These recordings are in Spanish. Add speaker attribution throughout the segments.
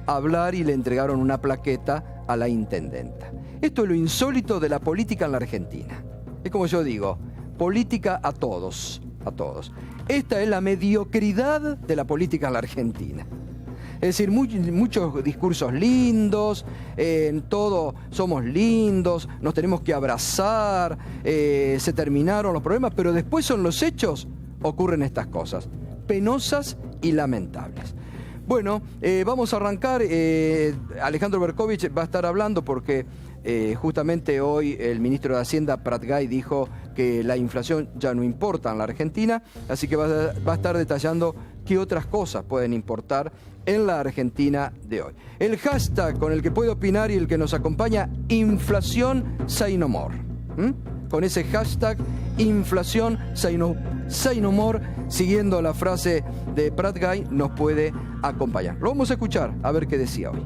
Speaker 1: a hablar y le entregaron una plaqueta a la intendenta. Esto es lo insólito de la política en la Argentina. Es como yo digo, política a todos, a todos. Esta es la mediocridad de la política en la Argentina. Es decir, muchos discursos lindos, en todo somos lindos, nos tenemos que abrazar, se terminaron los problemas, pero después son los hechos, ocurren estas cosas, penosas y lamentables. Bueno, vamos a arrancar. Alejandro Berkovich va a estar hablando porque justamente hoy el ministro de Hacienda, Pratgay, dijo que la inflación ya no importa en la Argentina, así que va a estar detallando qué otras cosas pueden importar en la Argentina de hoy. El hashtag con el que puede opinar y el que nos acompaña, inflación say no more. Con ese hashtag, inflación say no more, siguiendo la frase de Pratgay, nos puede acompañar. Lo vamos a escuchar, a ver qué decía hoy.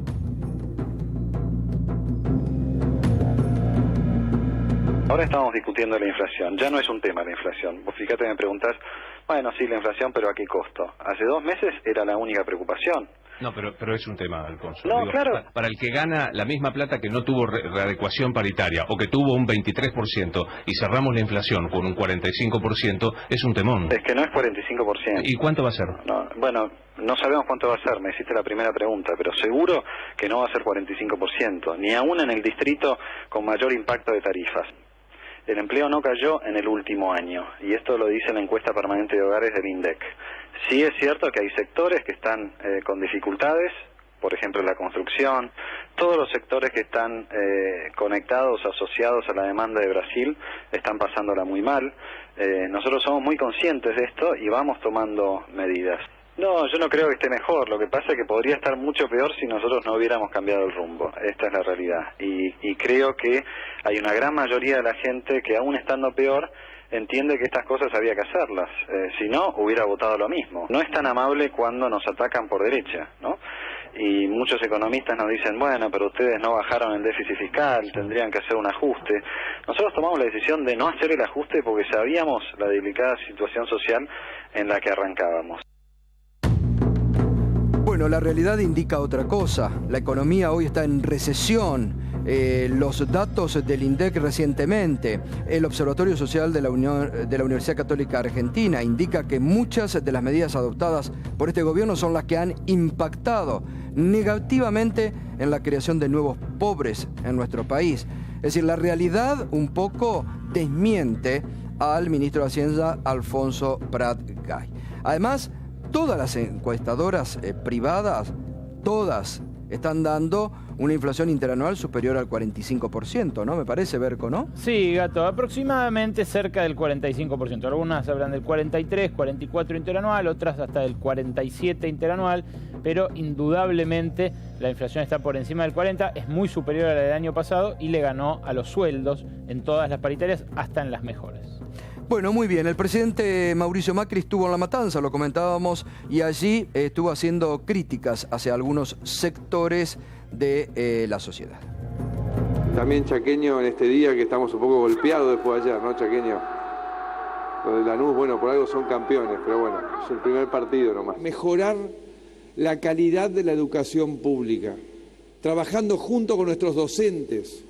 Speaker 2: Ahora estamos discutiendo la inflación, ya no es un tema la inflación. Vos fíjate, me preguntás, bueno, sí, la inflación, pero ¿a qué costo? Hace 2 meses era la única preocupación.
Speaker 3: No, pero es un tema, Alfonso.
Speaker 2: No,
Speaker 3: digo,
Speaker 2: claro.
Speaker 3: Para el que gana la misma plata que no tuvo readecuación paritaria o que tuvo un 23% y cerramos la inflación con un 45%, es un temón.
Speaker 2: Es que no es 45%.
Speaker 3: ¿Y cuánto va a ser?
Speaker 2: No, bueno, no sabemos cuánto va a ser, me hiciste la primera pregunta, pero seguro que no va a ser 45%, ni aún en el distrito con mayor impacto de tarifas. El empleo no cayó en el último año, y esto lo dice la encuesta permanente de hogares del INDEC. Sí es cierto que hay sectores que están con dificultades, por ejemplo la construcción, todos los sectores que están conectados, asociados a la demanda de Brasil, están pasándola muy mal. Nosotros somos muy conscientes de esto y vamos tomando medidas. No, yo no creo que esté mejor, lo que pasa es que podría estar mucho peor si nosotros no hubiéramos cambiado el rumbo, esta es la realidad, y creo que hay una gran mayoría de la gente que aún estando peor entiende que estas cosas había que hacerlas, si no hubiera votado lo mismo. No es tan amable cuando nos atacan por derecha, ¿no? Y muchos economistas nos dicen, bueno, pero ustedes no bajaron el déficit fiscal, tendrían que hacer un ajuste. Nosotros tomamos la decisión de no hacer el ajuste porque sabíamos la delicada situación social en la que arrancábamos.
Speaker 1: Bueno, la realidad indica otra cosa. La economía hoy está en recesión. Los datos del INDEC recientemente, el Observatorio Social de la Universidad Católica Argentina indica que muchas de las medidas adoptadas por este gobierno son las que han impactado negativamente en la creación de nuevos pobres en nuestro país. Es decir, la realidad un poco desmiente al ministro de Hacienda, Alfonso Pratgay. Además, todas las encuestadoras privadas, todas están dando una inflación interanual superior al 45%, ¿no? Me parece, Berco, ¿no?
Speaker 4: Sí, Gato, aproximadamente cerca del 45%. Algunas hablan del 43, 44 interanual, otras hasta del 47 interanual, pero indudablemente la inflación está por encima del 40, es muy superior a la del año pasado y le ganó a los sueldos en todas las paritarias, hasta en las mejores.
Speaker 1: Bueno, muy bien. El presidente Mauricio Macri estuvo en La Matanza, lo comentábamos, y allí estuvo haciendo críticas hacia algunos sectores de la sociedad.
Speaker 5: También chaqueño en este día que estamos un poco golpeados después de ayer, ¿no, chaqueño? Lo de Lanús, bueno, por algo son campeones, pero bueno, es el primer partido nomás.
Speaker 6: Mejorar la calidad de la educación pública, trabajando junto con nuestros docentes.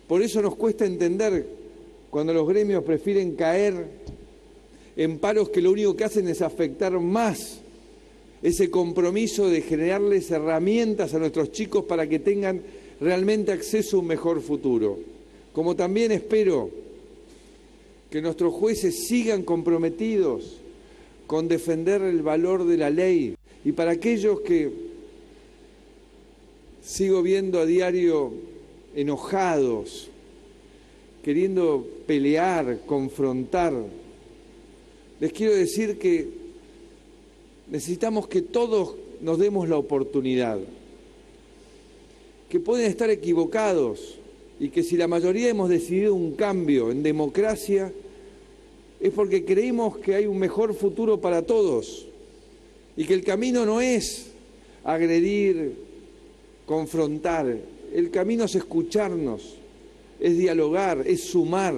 Speaker 6: Por eso nos cuesta entender cuando los gremios prefieren caer en paros que lo único que hacen es afectar más ese compromiso de generarles herramientas a nuestros chicos para que tengan realmente acceso a un mejor futuro. Como también espero que nuestros jueces sigan comprometidos con defender el valor de la ley. Y para aquellos que sigo viendo a diario enojados, queriendo pelear, confrontar, les quiero decir que necesitamos que todos nos demos la oportunidad, que pueden estar equivocados y que si la mayoría hemos decidido un cambio en democracia es porque creemos que hay un mejor futuro para todos y que el camino no es agredir, confrontar, el camino es escucharnos, es dialogar, es sumar.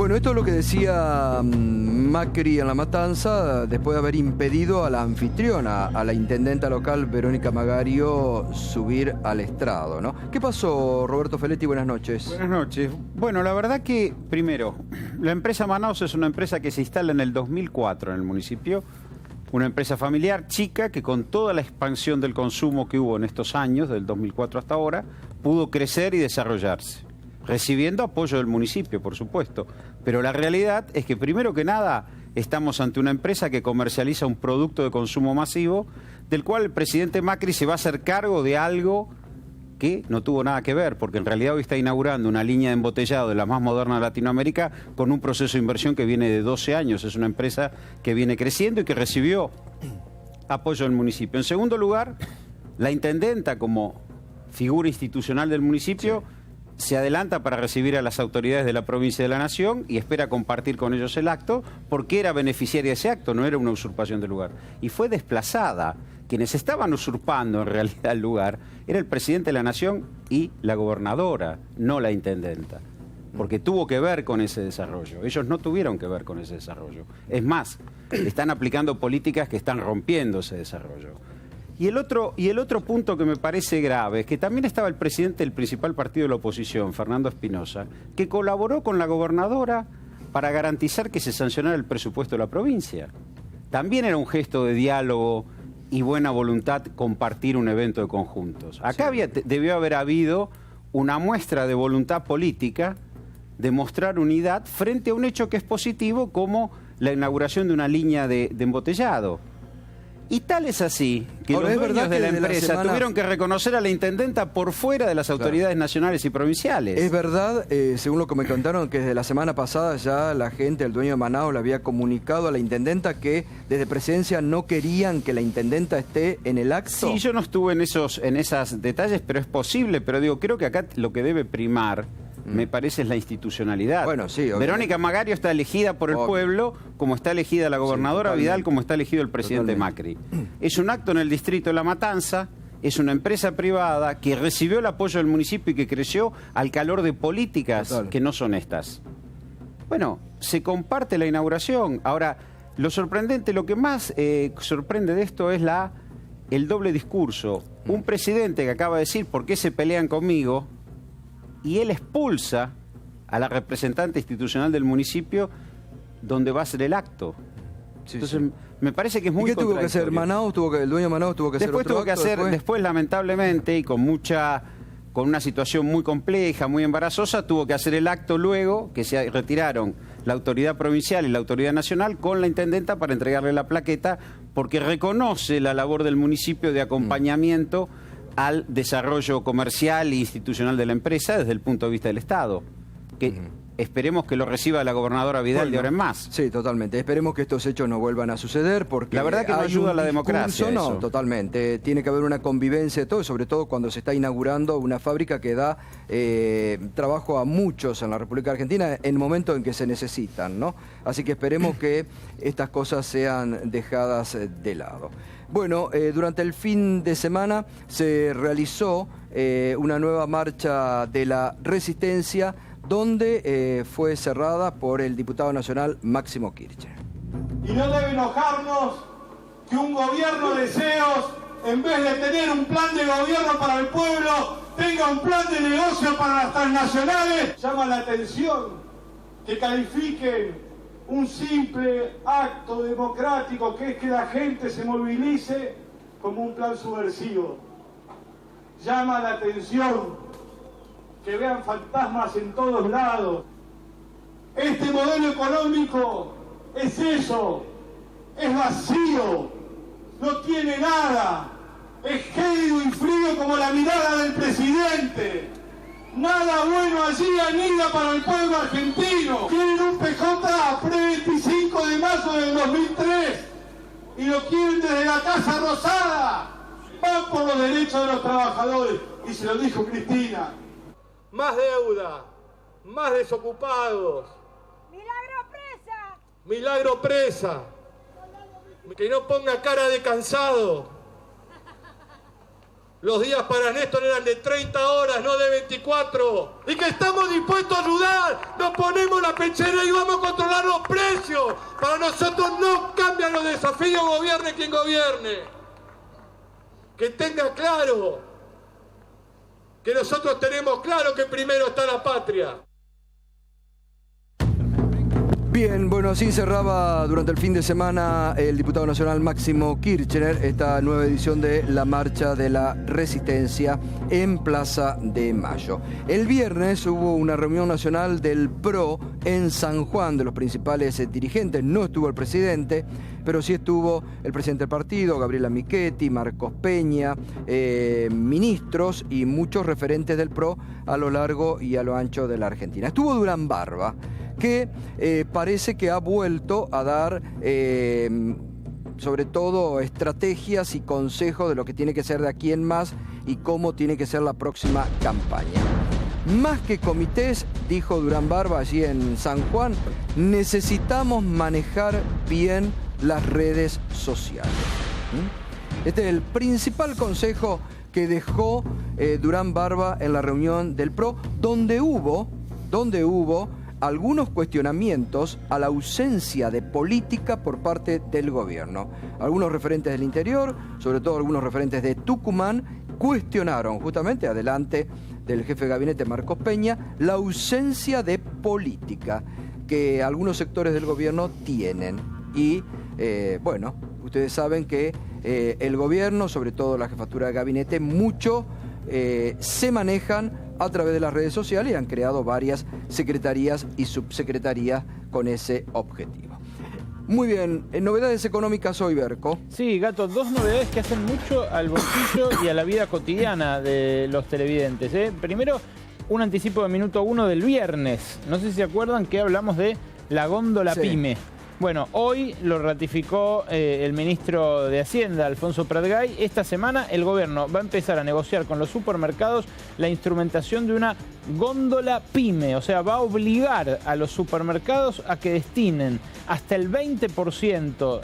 Speaker 1: Bueno, esto es lo que decía Macri en La Matanza después de haber impedido a la anfitriona, a la intendenta local Verónica Magario, subir al estrado, ¿no? ¿Qué pasó, Roberto Feletti? Buenas noches.
Speaker 7: Buenas noches. Bueno, la verdad que, primero, la empresa Manaos es una empresa que se instala en el 2004 en el municipio, una empresa familiar chica que con toda la expansión del consumo que hubo en estos años, del 2004 hasta ahora, pudo crecer y desarrollarse, recibiendo apoyo del municipio, por supuesto. Pero la realidad es que, primero que nada, estamos ante una empresa que comercializa un producto de consumo masivo, del cual el presidente Macri se va a hacer cargo de algo que no tuvo nada que ver, porque en realidad hoy está inaugurando una línea de embotellado de la más moderna de Latinoamérica con un proceso de inversión que viene de 12 años. Es una empresa que viene creciendo y que recibió apoyo del municipio. En segundo lugar, la intendenta, como figura institucional del municipio, se adelanta para recibir a las autoridades de la provincia de la Nación y espera compartir con ellos el acto, porque era beneficiaria de ese acto, no era una usurpación del lugar. Y fue desplazada. Quienes estaban usurpando en realidad el lugar era el presidente de la Nación y la gobernadora, no la intendenta, porque tuvo que ver con ese desarrollo. Ellos no tuvieron que ver con ese desarrollo. Es más, están aplicando políticas que están rompiendo ese desarrollo. Y el otro punto que me parece grave es que también estaba el presidente del principal partido de la oposición, Fernando Espinosa, que colaboró con la gobernadora para garantizar que se sancionara el presupuesto de la provincia. También era un gesto de diálogo y buena voluntad compartir un evento de conjuntos. Acá debió haber habido una muestra de voluntad política de mostrar unidad frente a un hecho que es positivo, como la inauguración de una línea de embotellado. Y tal es así que
Speaker 1: ahora,
Speaker 7: los dueños de la empresa tuvieron que reconocer a la intendenta por fuera de las autoridades nacionales y provinciales.
Speaker 1: Es verdad, según lo que me contaron, que desde la semana pasada ya la gente, el dueño de Manaos, le había comunicado a la intendenta que desde Presidencia no querían que la intendenta esté en el acto.
Speaker 7: Sí, yo no estuve en esos detalles, pero es posible. Pero digo, creo que acá lo que debe primar, me parece, es la institucionalidad.
Speaker 1: Bueno, sí,
Speaker 7: Verónica Magario está elegida por el pueblo, como está elegida la gobernadora Vidal, como está elegido el presidente Macri. Es un acto en el distrito de La Matanza, es una empresa privada que recibió el apoyo del municipio y que creció al calor de políticas que no son estas. Bueno, se comparte la inauguración. Ahora, lo sorprendente, lo que más sorprende de esto es el doble discurso. Un presidente que acaba de decir ¿por qué se pelean conmigo? Y él expulsa a la representante institucional del municipio donde va a ser el acto. Entonces, me parece que es muy
Speaker 1: contradictorio. ¿Y qué tuvo que hacer Manaos? El dueño de Manaos tuvo que hacer otro acto.
Speaker 7: Después, lamentablemente, y con una situación muy compleja, muy embarazosa, tuvo que hacer el acto luego que se retiraron la autoridad provincial y la autoridad nacional con la intendenta para entregarle la plaqueta, porque reconoce la labor del municipio de acompañamiento al desarrollo comercial e institucional de la empresa desde el punto de vista del Estado, que esperemos que lo reciba la gobernadora Vidal de ahora en más.
Speaker 1: Sí, totalmente. Esperemos que estos hechos no vuelvan a suceder, porque
Speaker 7: la verdad que no ayuda a la democracia.
Speaker 1: No, totalmente. Tiene que haber una convivencia de todo, sobre todo cuando se está inaugurando una fábrica que da trabajo a muchos en la República Argentina en el momento en que se necesitan, ¿no? Así que esperemos que estas cosas sean dejadas de lado. Bueno, durante el fin de semana se realizó una nueva marcha de la Resistencia, donde fue cerrada por el diputado nacional Máximo Kirchner.
Speaker 8: Y no debe enojarnos que un gobierno de deseos, en vez de tener un plan de gobierno para el pueblo, tenga un plan de negocio para las transnacionales. Llama la atención que califiquen un simple acto democrático, que es que la gente se movilice, como un plan subversivo. Llama la atención que vean fantasmas en todos lados. Este modelo económico es eso, es vacío, no tiene nada, es gélido y frío como la mirada del presidente. Nada bueno allí anida para el pueblo argentino. Quieren un PJ pre-25 de marzo del 2003 y lo quieren desde la Casa Rosada. Van por los derechos de los trabajadores. Y se lo dijo Cristina. Más deuda, más desocupados.
Speaker 9: ¡Milagro presa!
Speaker 8: ¡Milagro presa! Que no ponga cara de cansado. los días para Néstor eran de 30 horas, no de 24. Y que estamos dispuestos a ayudar. Nos ponemos la pechera y vamos a controlar los precios. Para nosotros no cambian los desafíos, gobierne quien gobierne. Que tenga claro que nosotros tenemos claro que primero está la patria.
Speaker 1: Bien, bueno, así cerraba durante el fin de semana el diputado nacional Máximo Kirchner esta nueva edición de la Marcha de la Resistencia en Plaza de Mayo. El viernes hubo una reunión nacional del PRO en San Juan, de los principales dirigentes. No estuvo el presidente, pero sí estuvo el presidente del partido, Gabriela Michetti, Marcos Peña, ministros y muchos referentes del PRO a lo largo y a lo ancho de la Argentina. Estuvo Durán Barba, que parece que ha vuelto a dar sobre todo estrategias y consejos de lo que tiene que ser de aquí en más y cómo tiene que ser la próxima campaña. Más que comités, dijo Durán Barba allí en San Juan, necesitamos manejar bien las redes sociales. Este es el principal consejo que dejó Durán Barba en la reunión del PRO, donde hubo algunos cuestionamientos a la ausencia de política por parte del gobierno. Algunos referentes del interior, sobre todo algunos referentes de Tucumán, cuestionaron justamente, adelante del jefe de gabinete Marcos Peña, la ausencia de política que algunos sectores del gobierno tienen. Y bueno, ustedes saben que el gobierno, sobre todo la jefatura de gabinete, mucho se manejan a través de las redes sociales y han creado varias secretarías y subsecretarías con ese objetivo. Muy bien, novedades económicas hoy, Berco.
Speaker 4: Sí, Gato, dos novedades que hacen mucho al bolsillo y a la vida cotidiana de los televidentes. Primero, un anticipo de minuto 1 del viernes. No sé si se acuerdan que hablamos de la góndola PYME. Bueno, hoy lo ratificó el ministro de Hacienda, Alfonso Pratgay. Esta semana el gobierno va a empezar a negociar con los supermercados la instrumentación de una góndola PYME. O sea, va a obligar a los supermercados a que destinen hasta el 20%,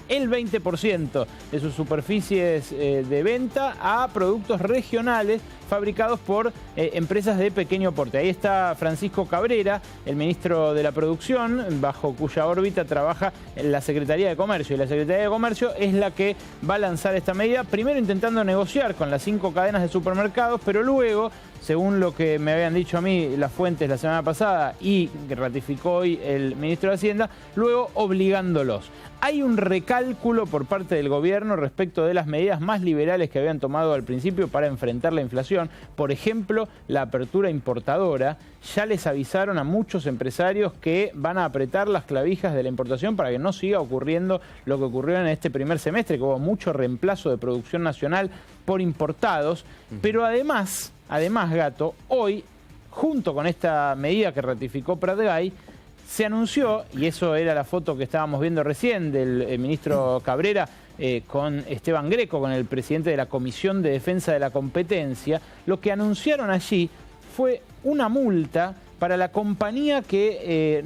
Speaker 4: el 20% de sus superficies de venta a productos regionales fabricados por empresas de pequeño porte. Ahí está Francisco Cabrera, el ministro de la Producción, bajo cuya órbita trabaja la Secretaría de Comercio. Y la Secretaría de Comercio es la que va a lanzar esta medida, primero intentando negociar con las 5 cadenas de supermercados, pero luego, según lo que me habían dicho a mí las fuentes la semana pasada y que ratificó hoy el ministro de Hacienda, luego obligándolos. Hay un recálculo por parte del gobierno respecto de las medidas más liberales que habían tomado al principio para enfrentar la inflación. Por ejemplo, la apertura importadora. Ya les avisaron a muchos empresarios que van a apretar las clavijas de la importación para que no siga ocurriendo lo que ocurrió en este primer semestre, que hubo mucho reemplazo de producción nacional por importados. Pero además, Gato, hoy, junto con esta medida que ratificó Pratgay, se anunció, y eso era la foto que estábamos viendo recién del ministro Cabrera con Esteban Greco, con el presidente de la Comisión de Defensa de la Competencia, lo que anunciaron allí fue una multa para la compañía que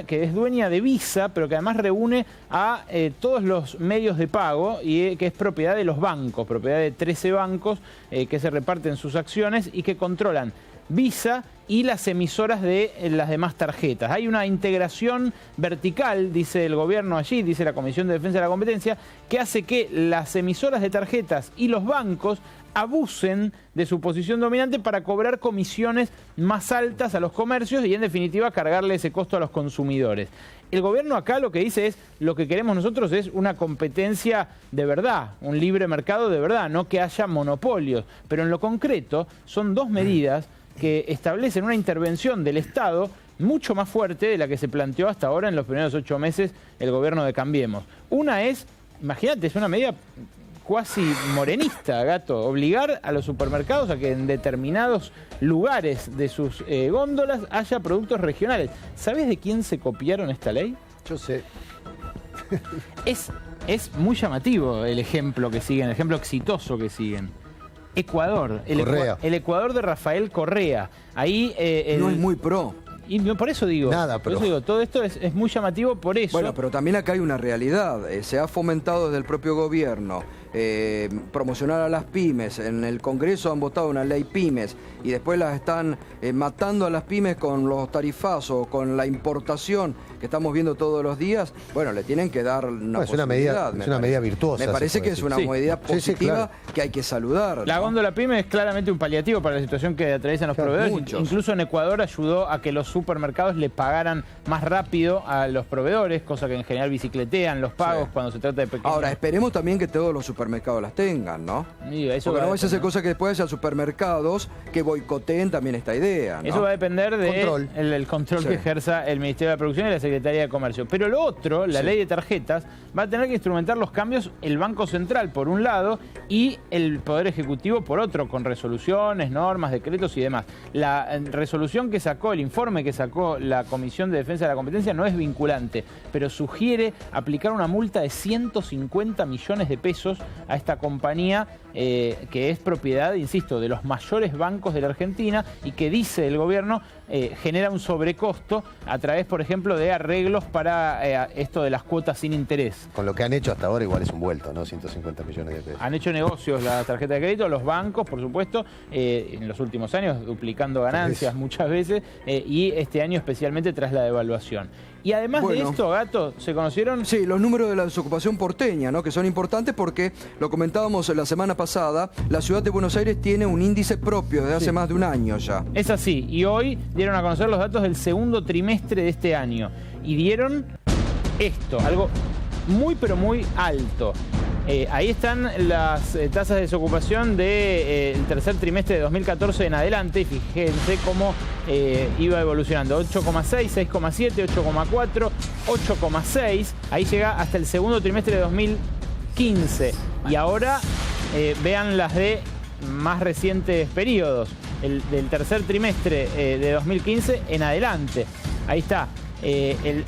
Speaker 4: que es dueña de Visa, pero que además reúne a todos los medios de pago y que es propiedad de los bancos, propiedad de 13 bancos que se reparten sus acciones y que controlan Visa y las emisoras de las demás tarjetas. Hay una integración vertical, dice el gobierno allí, dice la Comisión de Defensa de la Competencia, que hace que las emisoras de tarjetas y los bancos abusen de su posición dominante para cobrar comisiones más altas a los comercios y en definitiva cargarle ese costo a los consumidores. El gobierno acá lo que dice es, lo que queremos nosotros es una competencia de verdad, un libre mercado de verdad, no que haya monopolios. Pero en lo concreto son dos medidas que establecen una intervención del Estado mucho más fuerte de la que se planteó hasta ahora en los primeros 8 meses el gobierno de Cambiemos. Una es, imagínate, es una medida cuasi morenista, Gato, obligar a los supermercados a que en determinados lugares de sus góndolas haya productos regionales. ¿Sabes de quién se copiaron esta ley?
Speaker 10: Yo sé.
Speaker 4: Es muy llamativo el ejemplo que siguen, el ejemplo exitoso que siguen. Ecuador, el Ecuador de Rafael Correa. Ahí
Speaker 1: no es muy pro.
Speaker 4: Y por eso digo,
Speaker 10: nada, pero...
Speaker 4: por eso digo, todo esto es muy llamativo por eso.
Speaker 1: Bueno, pero también acá hay una realidad. Se ha fomentado desde el propio gobierno promocionar a las pymes. En el Congreso han votado una ley pymes y después las están matando a las pymes con los tarifazos, con la importación que estamos viendo todos los días. Bueno, le tienen que dar una posibilidad.
Speaker 10: Es una medida virtuosa.
Speaker 1: Me parece que es una medida positiva que hay que saludar.
Speaker 4: La góndola pyme es claramente un paliativo para la situación que atraviesan los proveedores. Incluso en Ecuador ayudó a que los supermercados le pagaran más rápido a los proveedores, cosa que en general bicicletean los pagos cuando se trata de pequeños.
Speaker 1: Ahora, esperemos también que todos los supermercados las tengan, ¿no?
Speaker 4: Sí, eso
Speaker 1: porque no vaya a ser cosa que después haya supermercados que boicoteen también esta idea, ¿no?
Speaker 4: Eso va a depender del control que ejerza el Ministerio de la Producción y la Secretaría de Comercio. Pero lo otro, la ley de tarjetas, va a tener que instrumentar los cambios el Banco Central por un lado y el Poder Ejecutivo por otro, con resoluciones, normas, decretos y demás. La resolución que sacó, el informe que sacó la Comisión de Defensa de la Competencia no es vinculante, pero sugiere aplicar una multa de 150 millones de pesos a esta compañía que es propiedad, insisto, de los mayores bancos de la Argentina y que, dice el gobierno, genera un sobrecosto a través, por ejemplo, de arreglos para esto de las cuotas sin interés.
Speaker 10: Con lo que han hecho hasta ahora igual es un vuelto, ¿no? 150 millones de pesos.
Speaker 4: Han hecho negocios la tarjeta de crédito, los bancos, por supuesto, en los últimos años, duplicando ganancias muchas veces, y este año especialmente tras la devaluación. Y además de esto, Gato, ¿se conocieron?
Speaker 1: Sí, los números de la desocupación porteña, ¿no? Que son importantes porque, lo comentábamos la semana pasada, la ciudad de Buenos Aires tiene un índice propio desde hace más de un año ya.
Speaker 4: Es así, y hoy dieron a conocer los datos del segundo trimestre de este año. Y dieron esto, algo muy pero muy alto. Ahí están las tasas de desocupación del tercer trimestre de 2014 en adelante. Y fíjense cómo iba evolucionando. 8,6, 6,7, 8,4, 8,6. Ahí llega hasta el segundo trimestre de 2015. Y ahora vean las de más recientes periodos. Del tercer trimestre de 2015 en adelante. Ahí está.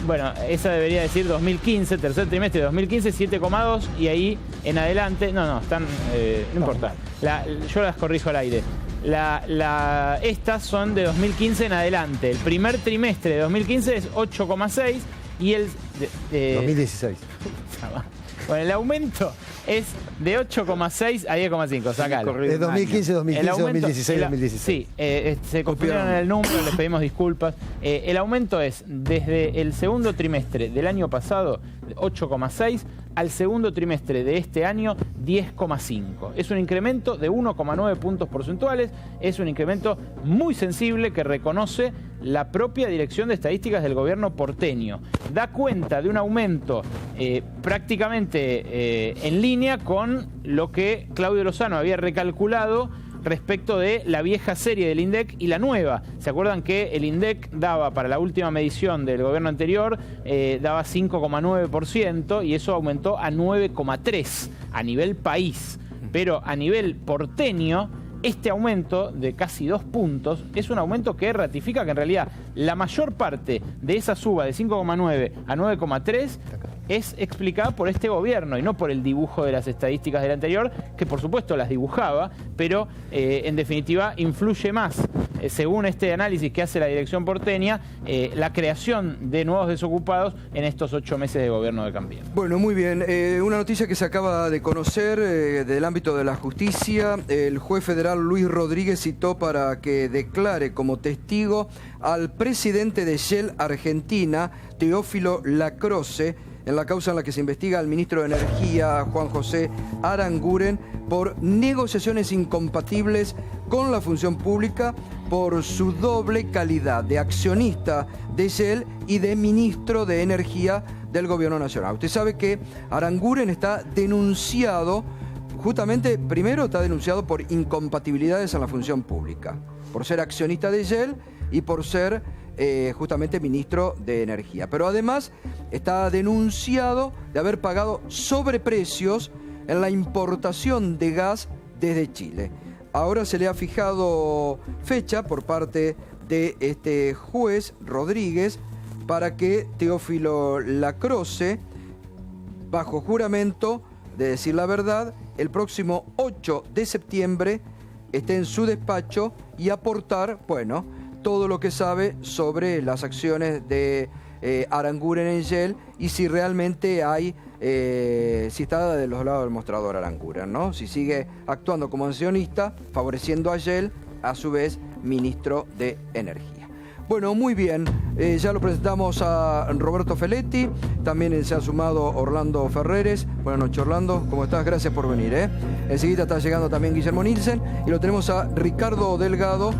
Speaker 4: Bueno, esa debería decir 2015, tercer trimestre de 2015, 7,2 y ahí en adelante, no, están, no importa, yo las corrijo al aire. Estas son de 2015 en adelante. El primer trimestre de 2015 es 8,6 y el...
Speaker 10: 2016.
Speaker 4: Bueno, el aumento es de 8,6 a 10,5. Sacalo.
Speaker 10: Es 2015, 2015, 2016, 2016.
Speaker 4: Sí, se confundieron en el número, les pedimos disculpas. El aumento es desde el segundo trimestre del año pasado, 8,6, al segundo trimestre de este año, 10,5. Es un incremento de 1,9 puntos porcentuales. Es un incremento muy sensible que reconoce la propia Dirección de Estadísticas del gobierno porteño. Da cuenta de un aumento prácticamente en línea con lo que Claudio Lozano había recalculado respecto de la vieja serie del INDEC y la nueva. ¿Se acuerdan que el INDEC daba, para la última medición del gobierno anterior, daba 5,9% y eso aumentó a 9,3% a nivel país? Pero a nivel porteño, este aumento de casi 2 puntos es un aumento que ratifica que en realidad la mayor parte de esa suba de 5,9 a 9,3 es explicada por este gobierno y no por el dibujo de las estadísticas del anterior, que por supuesto las dibujaba, pero en definitiva influye más, según este análisis que hace la dirección porteña, la creación de nuevos desocupados en estos 8 meses de gobierno de Cambiemos.
Speaker 1: Bueno, muy bien. Una noticia que se acaba de conocer del ámbito de la justicia. El juez federal Luis Rodríguez citó para que declare como testigo al presidente de Shell Argentina, Teófilo Lacroce, en la causa en la que se investiga al ministro de Energía, Juan José Aranguren, por negociaciones incompatibles con la función pública por su doble calidad de accionista de Shell y de ministro de Energía del Gobierno Nacional. Usted sabe que Aranguren está denunciado, justamente, primero está denunciado por incompatibilidades en la función pública, por ser accionista de Shell y por ser justamente ministro de Energía. Pero además está denunciado de haber pagado sobreprecios en la importación de gas desde Chile. Ahora se le ha fijado fecha por parte de este juez Rodríguez para que Teófilo Lacroce, bajo juramento de decir la verdad, el próximo 8 de septiembre esté en su despacho y aportar, bueno, todo lo que sabe sobre las acciones de Aranguren en Shell y si realmente hay si está de los lados del mostrador Aranguren, ¿no? Si sigue actuando como accionista, favoreciendo a Shell, a su vez, ministro de Energía. Bueno, muy bien, ya lo presentamos a Roberto Feletti, también se ha sumado Orlando Ferreres. Buenas noches, Orlando, ¿cómo estás? Gracias por venir. Enseguida está llegando también Guillermo Nielsen y lo tenemos a Ricardo Delgado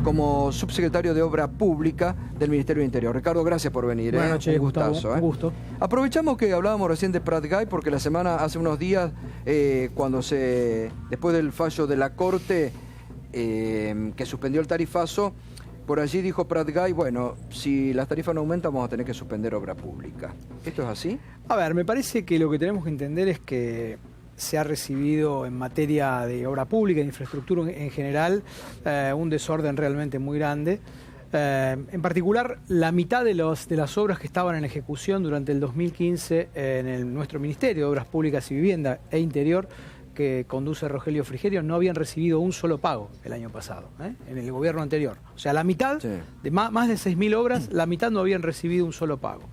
Speaker 1: como subsecretario de Obra Pública del Ministerio de Interior. Ricardo, gracias por venir.
Speaker 11: Buenas noches,
Speaker 1: un gustazo.
Speaker 11: Un gusto.
Speaker 1: Aprovechamos que hablábamos recién de Prat Guy porque hace unos días, después del fallo de la Corte que suspendió el tarifazo, por allí dijo Prat Guy, bueno, si las tarifas no aumentan vamos a tener que suspender obra pública. ¿Esto es así?
Speaker 11: A ver, me parece que lo que tenemos que entender es que se ha recibido en materia de obra pública, de infraestructura en general, un desorden realmente muy grande. En particular, la mitad de las obras que estaban en ejecución durante el 2015 en nuestro Ministerio de Obras Públicas y Vivienda e Interior, que conduce Rogelio Frigerio, no habían recibido un solo pago el año pasado, en el gobierno anterior. O sea, la mitad, de más de 6.000 obras, la mitad no habían recibido un solo pago.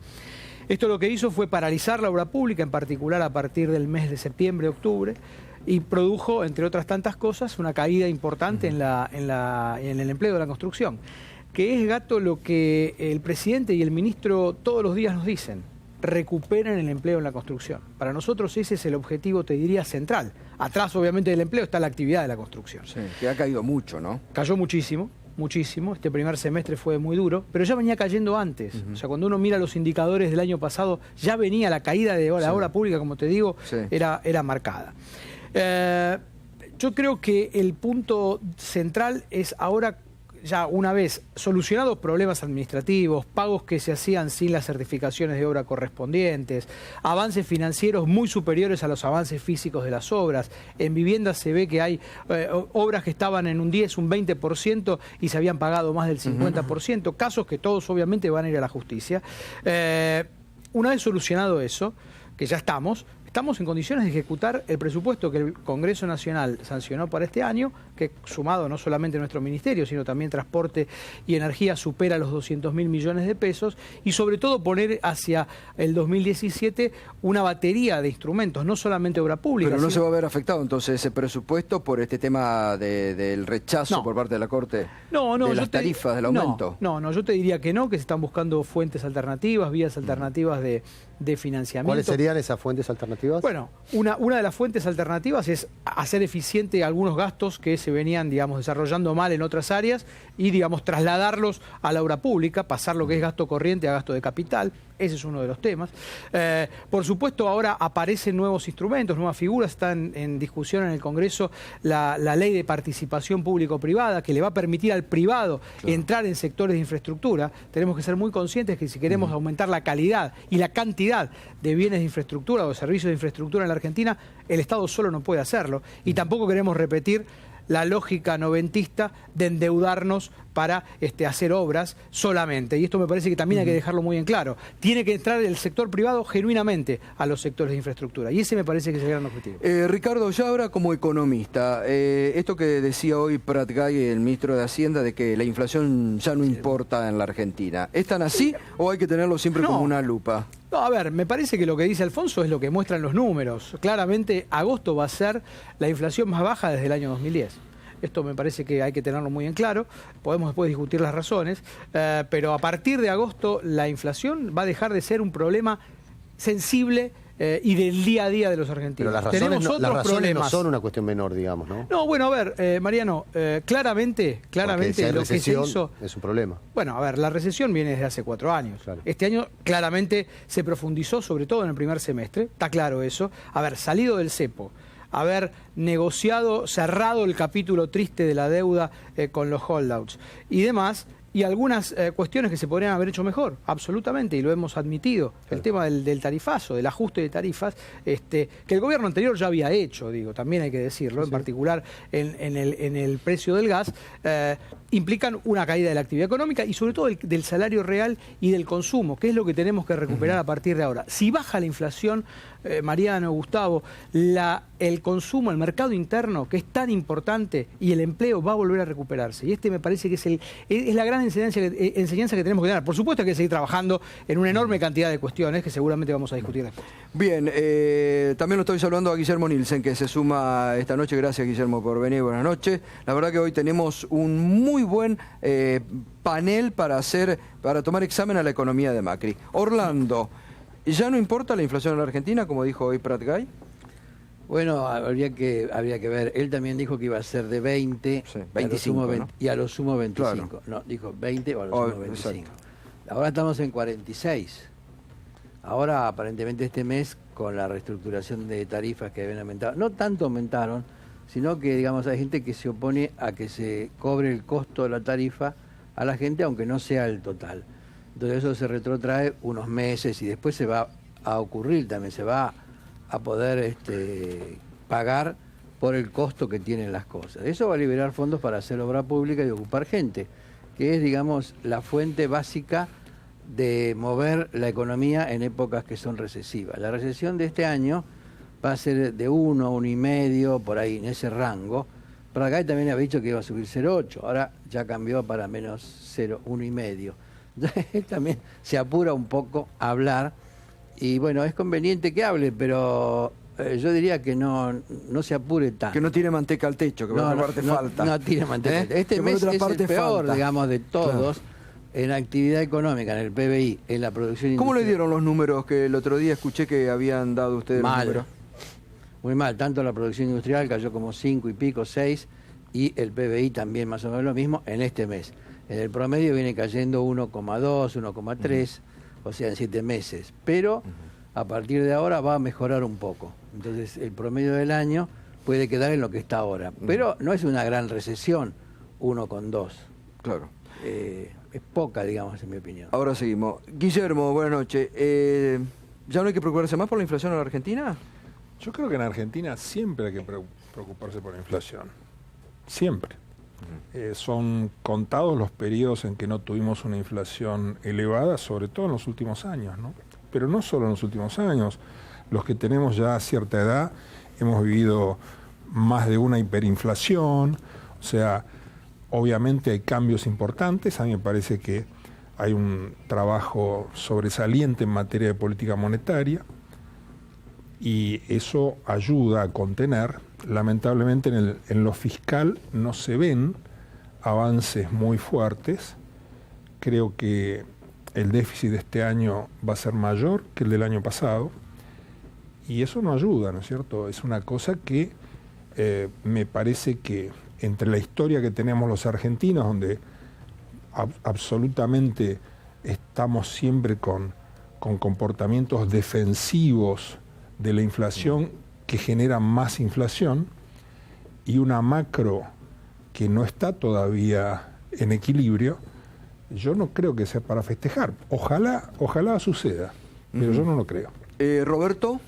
Speaker 11: Esto lo que hizo fue paralizar la obra pública, en particular a partir del mes de septiembre, octubre, y produjo, entre otras tantas cosas, una caída importante en el empleo de la construcción, que es, Gato, lo que el presidente y el ministro todos los días nos dicen: recuperen el empleo en la construcción. Para nosotros ese es el objetivo, te diría, central. Atrás, obviamente, del empleo está la actividad de la construcción.
Speaker 1: Sí, que ha caído mucho, ¿no?
Speaker 11: Cayó muchísimo, muchísimo. Este primer semestre fue muy duro, pero ya venía cayendo antes. O sea, cuando uno mira los indicadores del año pasado, ya venía la caída de la obra pública, como te digo, era marcada. Yo creo que el punto central es ahora, ya una vez solucionados problemas administrativos, pagos que se hacían sin las certificaciones de obra correspondientes, avances financieros muy superiores a los avances físicos de las obras. En viviendas se ve que hay obras que estaban en un 10, un 20% y se habían pagado más del 50%, casos que todos obviamente van a ir a la justicia. Una vez solucionado eso, que ya estamos en condiciones de ejecutar el presupuesto que el Congreso Nacional sancionó para este año, que sumado no solamente nuestro ministerio, sino también Transporte y Energía, supera los 200.000 millones de pesos, y sobre todo poner hacia el 2017 una batería de instrumentos, no solamente obra pública.
Speaker 1: Pero no se va a ver afectado entonces ese presupuesto por este tema del rechazo por parte de la Corte de las tarifas, del aumento.
Speaker 11: No, yo te diría que no, que se están buscando fuentes alternativas, vías alternativas de financiamiento.
Speaker 10: ¿Cuáles serían esas fuentes alternativas?
Speaker 11: Bueno, una de las fuentes alternativas es hacer eficiente algunos gastos que se venían, digamos, desarrollando mal en otras áreas y, digamos, trasladarlos a la obra pública, pasar lo que es gasto corriente a gasto de capital. Ese es uno de los temas. Por supuesto, ahora aparecen nuevos instrumentos, nuevas figuras. Está en discusión en el Congreso la ley de participación público-privada, que le va a permitir al privado entrar en sectores de infraestructura. Tenemos que ser muy conscientes que si queremos aumentar la calidad y la cantidad de bienes de infraestructura o servicios de infraestructura en la Argentina, el Estado solo no puede hacerlo. Y tampoco queremos repetir la lógica noventista de endeudarnos para hacer obras solamente. Y esto me parece que también hay que dejarlo muy en claro. Tiene que entrar el sector privado genuinamente a los sectores de infraestructura. Y ese me parece que es el gran objetivo.
Speaker 1: Ricardo, ya ahora como economista, esto que decía hoy Prat Guy, el ministro de Hacienda, de que la inflación ya no importa en la Argentina, ¿es tan así o hay que tenerlo siempre como una lupa?
Speaker 11: No, a ver, me parece que lo que dice Alfonso es lo que muestran los números. Claramente, agosto va a ser la inflación más baja desde el año 2010. Esto me parece que hay que tenerlo muy en claro. Podemos después discutir las razones, pero a partir de agosto la inflación va a dejar de ser un problema sensible y del día a día de los argentinos.
Speaker 10: Pero las razones,
Speaker 11: problemas.
Speaker 10: no son una cuestión menor, digamos, ¿no?
Speaker 11: No, bueno, a ver, Mariano, claramente si
Speaker 10: lo que se hizo es un problema.
Speaker 11: Bueno, a ver, la recesión viene desde hace 4 años. Claro. Este año claramente se profundizó, sobre todo en el primer semestre, está claro eso. A ver, salido del cepo, haber negociado, cerrado el capítulo triste de la deuda con los holdouts y demás, y algunas cuestiones que se podrían haber hecho mejor, absolutamente, y lo hemos admitido. Claro. El tema del tarifazo, del ajuste de tarifas, que el gobierno anterior ya había hecho, también hay que decirlo, en particular en el precio del gas, implican una caída de la actividad económica y sobre todo del salario real y del consumo, que es lo que tenemos que recuperar a partir de ahora. Si baja la inflación, Mariano, Gustavo, el consumo, el mercado interno, que es tan importante, y el empleo va a volver a recuperarse. Y me parece que es la gran enseñanza que tenemos que tener. Por supuesto que hay que seguir trabajando en una enorme cantidad de cuestiones que seguramente vamos a discutir después.
Speaker 1: Bien, también lo estoy saludando a Guillermo Nielsen, que se suma esta noche. Gracias, Guillermo, por venir. Buenas noches. La verdad que hoy tenemos un muy buen panel para tomar examen a la economía de Macri. Orlando, ¿ya no importa la inflación en la Argentina, como dijo hoy Prat Gay?
Speaker 12: Bueno, habría que ver. Él también dijo que iba a ser de 20, sí, 25, y a lo sumo 25. Claro. No, dijo 20 o a lo sumo 25. Exacto. Ahora estamos en 46. Ahora, aparentemente, este mes, con la reestructuración de tarifas que habían aumentado, no tanto aumentaron, sino que, digamos, hay gente que se opone a que se cobre el costo de la tarifa a la gente, aunque no sea el total. Entonces eso se retrotrae unos meses y después se va a ocurrir también, se va a poder pagar por el costo que tienen las cosas. Eso va a liberar fondos para hacer obra pública y ocupar gente, que es, digamos, la fuente básica de mover la economía en épocas que son recesivas. La recesión de este año va a ser de 1, 1,5, por ahí, en ese rango. Para acá también había dicho que iba a subir 0,8, ahora ya cambió para menos 0, 1,5. Él también se apura un poco a hablar, y bueno, es conveniente que hable, pero yo diría que no se apure tanto.
Speaker 1: Que no tire manteca al techo, que por otra parte falta.
Speaker 12: No tire manteca al techo. Este mes es el peor, falta, digamos, de todos. Claro. En actividad económica, en el PBI, en la producción industrial.
Speaker 1: ¿Cómo le dieron los números que el otro día escuché que habían dado ustedes?
Speaker 12: Mal,
Speaker 1: los números?
Speaker 12: Muy mal. Tanto la producción industrial cayó como 5 y pico, 6, y el PBI también más o menos lo mismo en este mes. En el promedio viene cayendo 1,2, 1,3, o sea, en 7 meses. Pero a partir de ahora va a mejorar un poco. Entonces el promedio del año puede quedar en lo que está ahora. Pero no es una gran recesión, 1,2.
Speaker 1: Claro.
Speaker 12: Es poca, digamos, en mi opinión.
Speaker 1: Ahora seguimos. Guillermo, buenas noches. ¿Ya no hay que preocuparse más por la inflación en la Argentina?
Speaker 13: Yo creo que en Argentina siempre hay que preocuparse por la inflación. Siempre. Son contados los periodos en que no tuvimos una inflación elevada, sobre todo en los últimos años, ¿no? Pero no solo en los últimos años. Los que tenemos ya cierta edad hemos vivido más de una hiperinflación, o sea, obviamente hay cambios importantes. A mí me parece que hay un trabajo sobresaliente en materia de política monetaria y eso ayuda a contener. Lamentablemente en lo fiscal no se ven avances muy fuertes. Creo que el déficit de este año va a ser mayor que el del año pasado y eso no ayuda, ¿no es cierto? Es una cosa que me parece que entre la historia que tenemos los argentinos, donde absolutamente estamos siempre con comportamientos defensivos de la inflación que generan más inflación, y una macro que no está todavía en equilibrio, yo no creo que sea para festejar. Ojalá suceda, pero yo no lo creo.
Speaker 1: Roberto.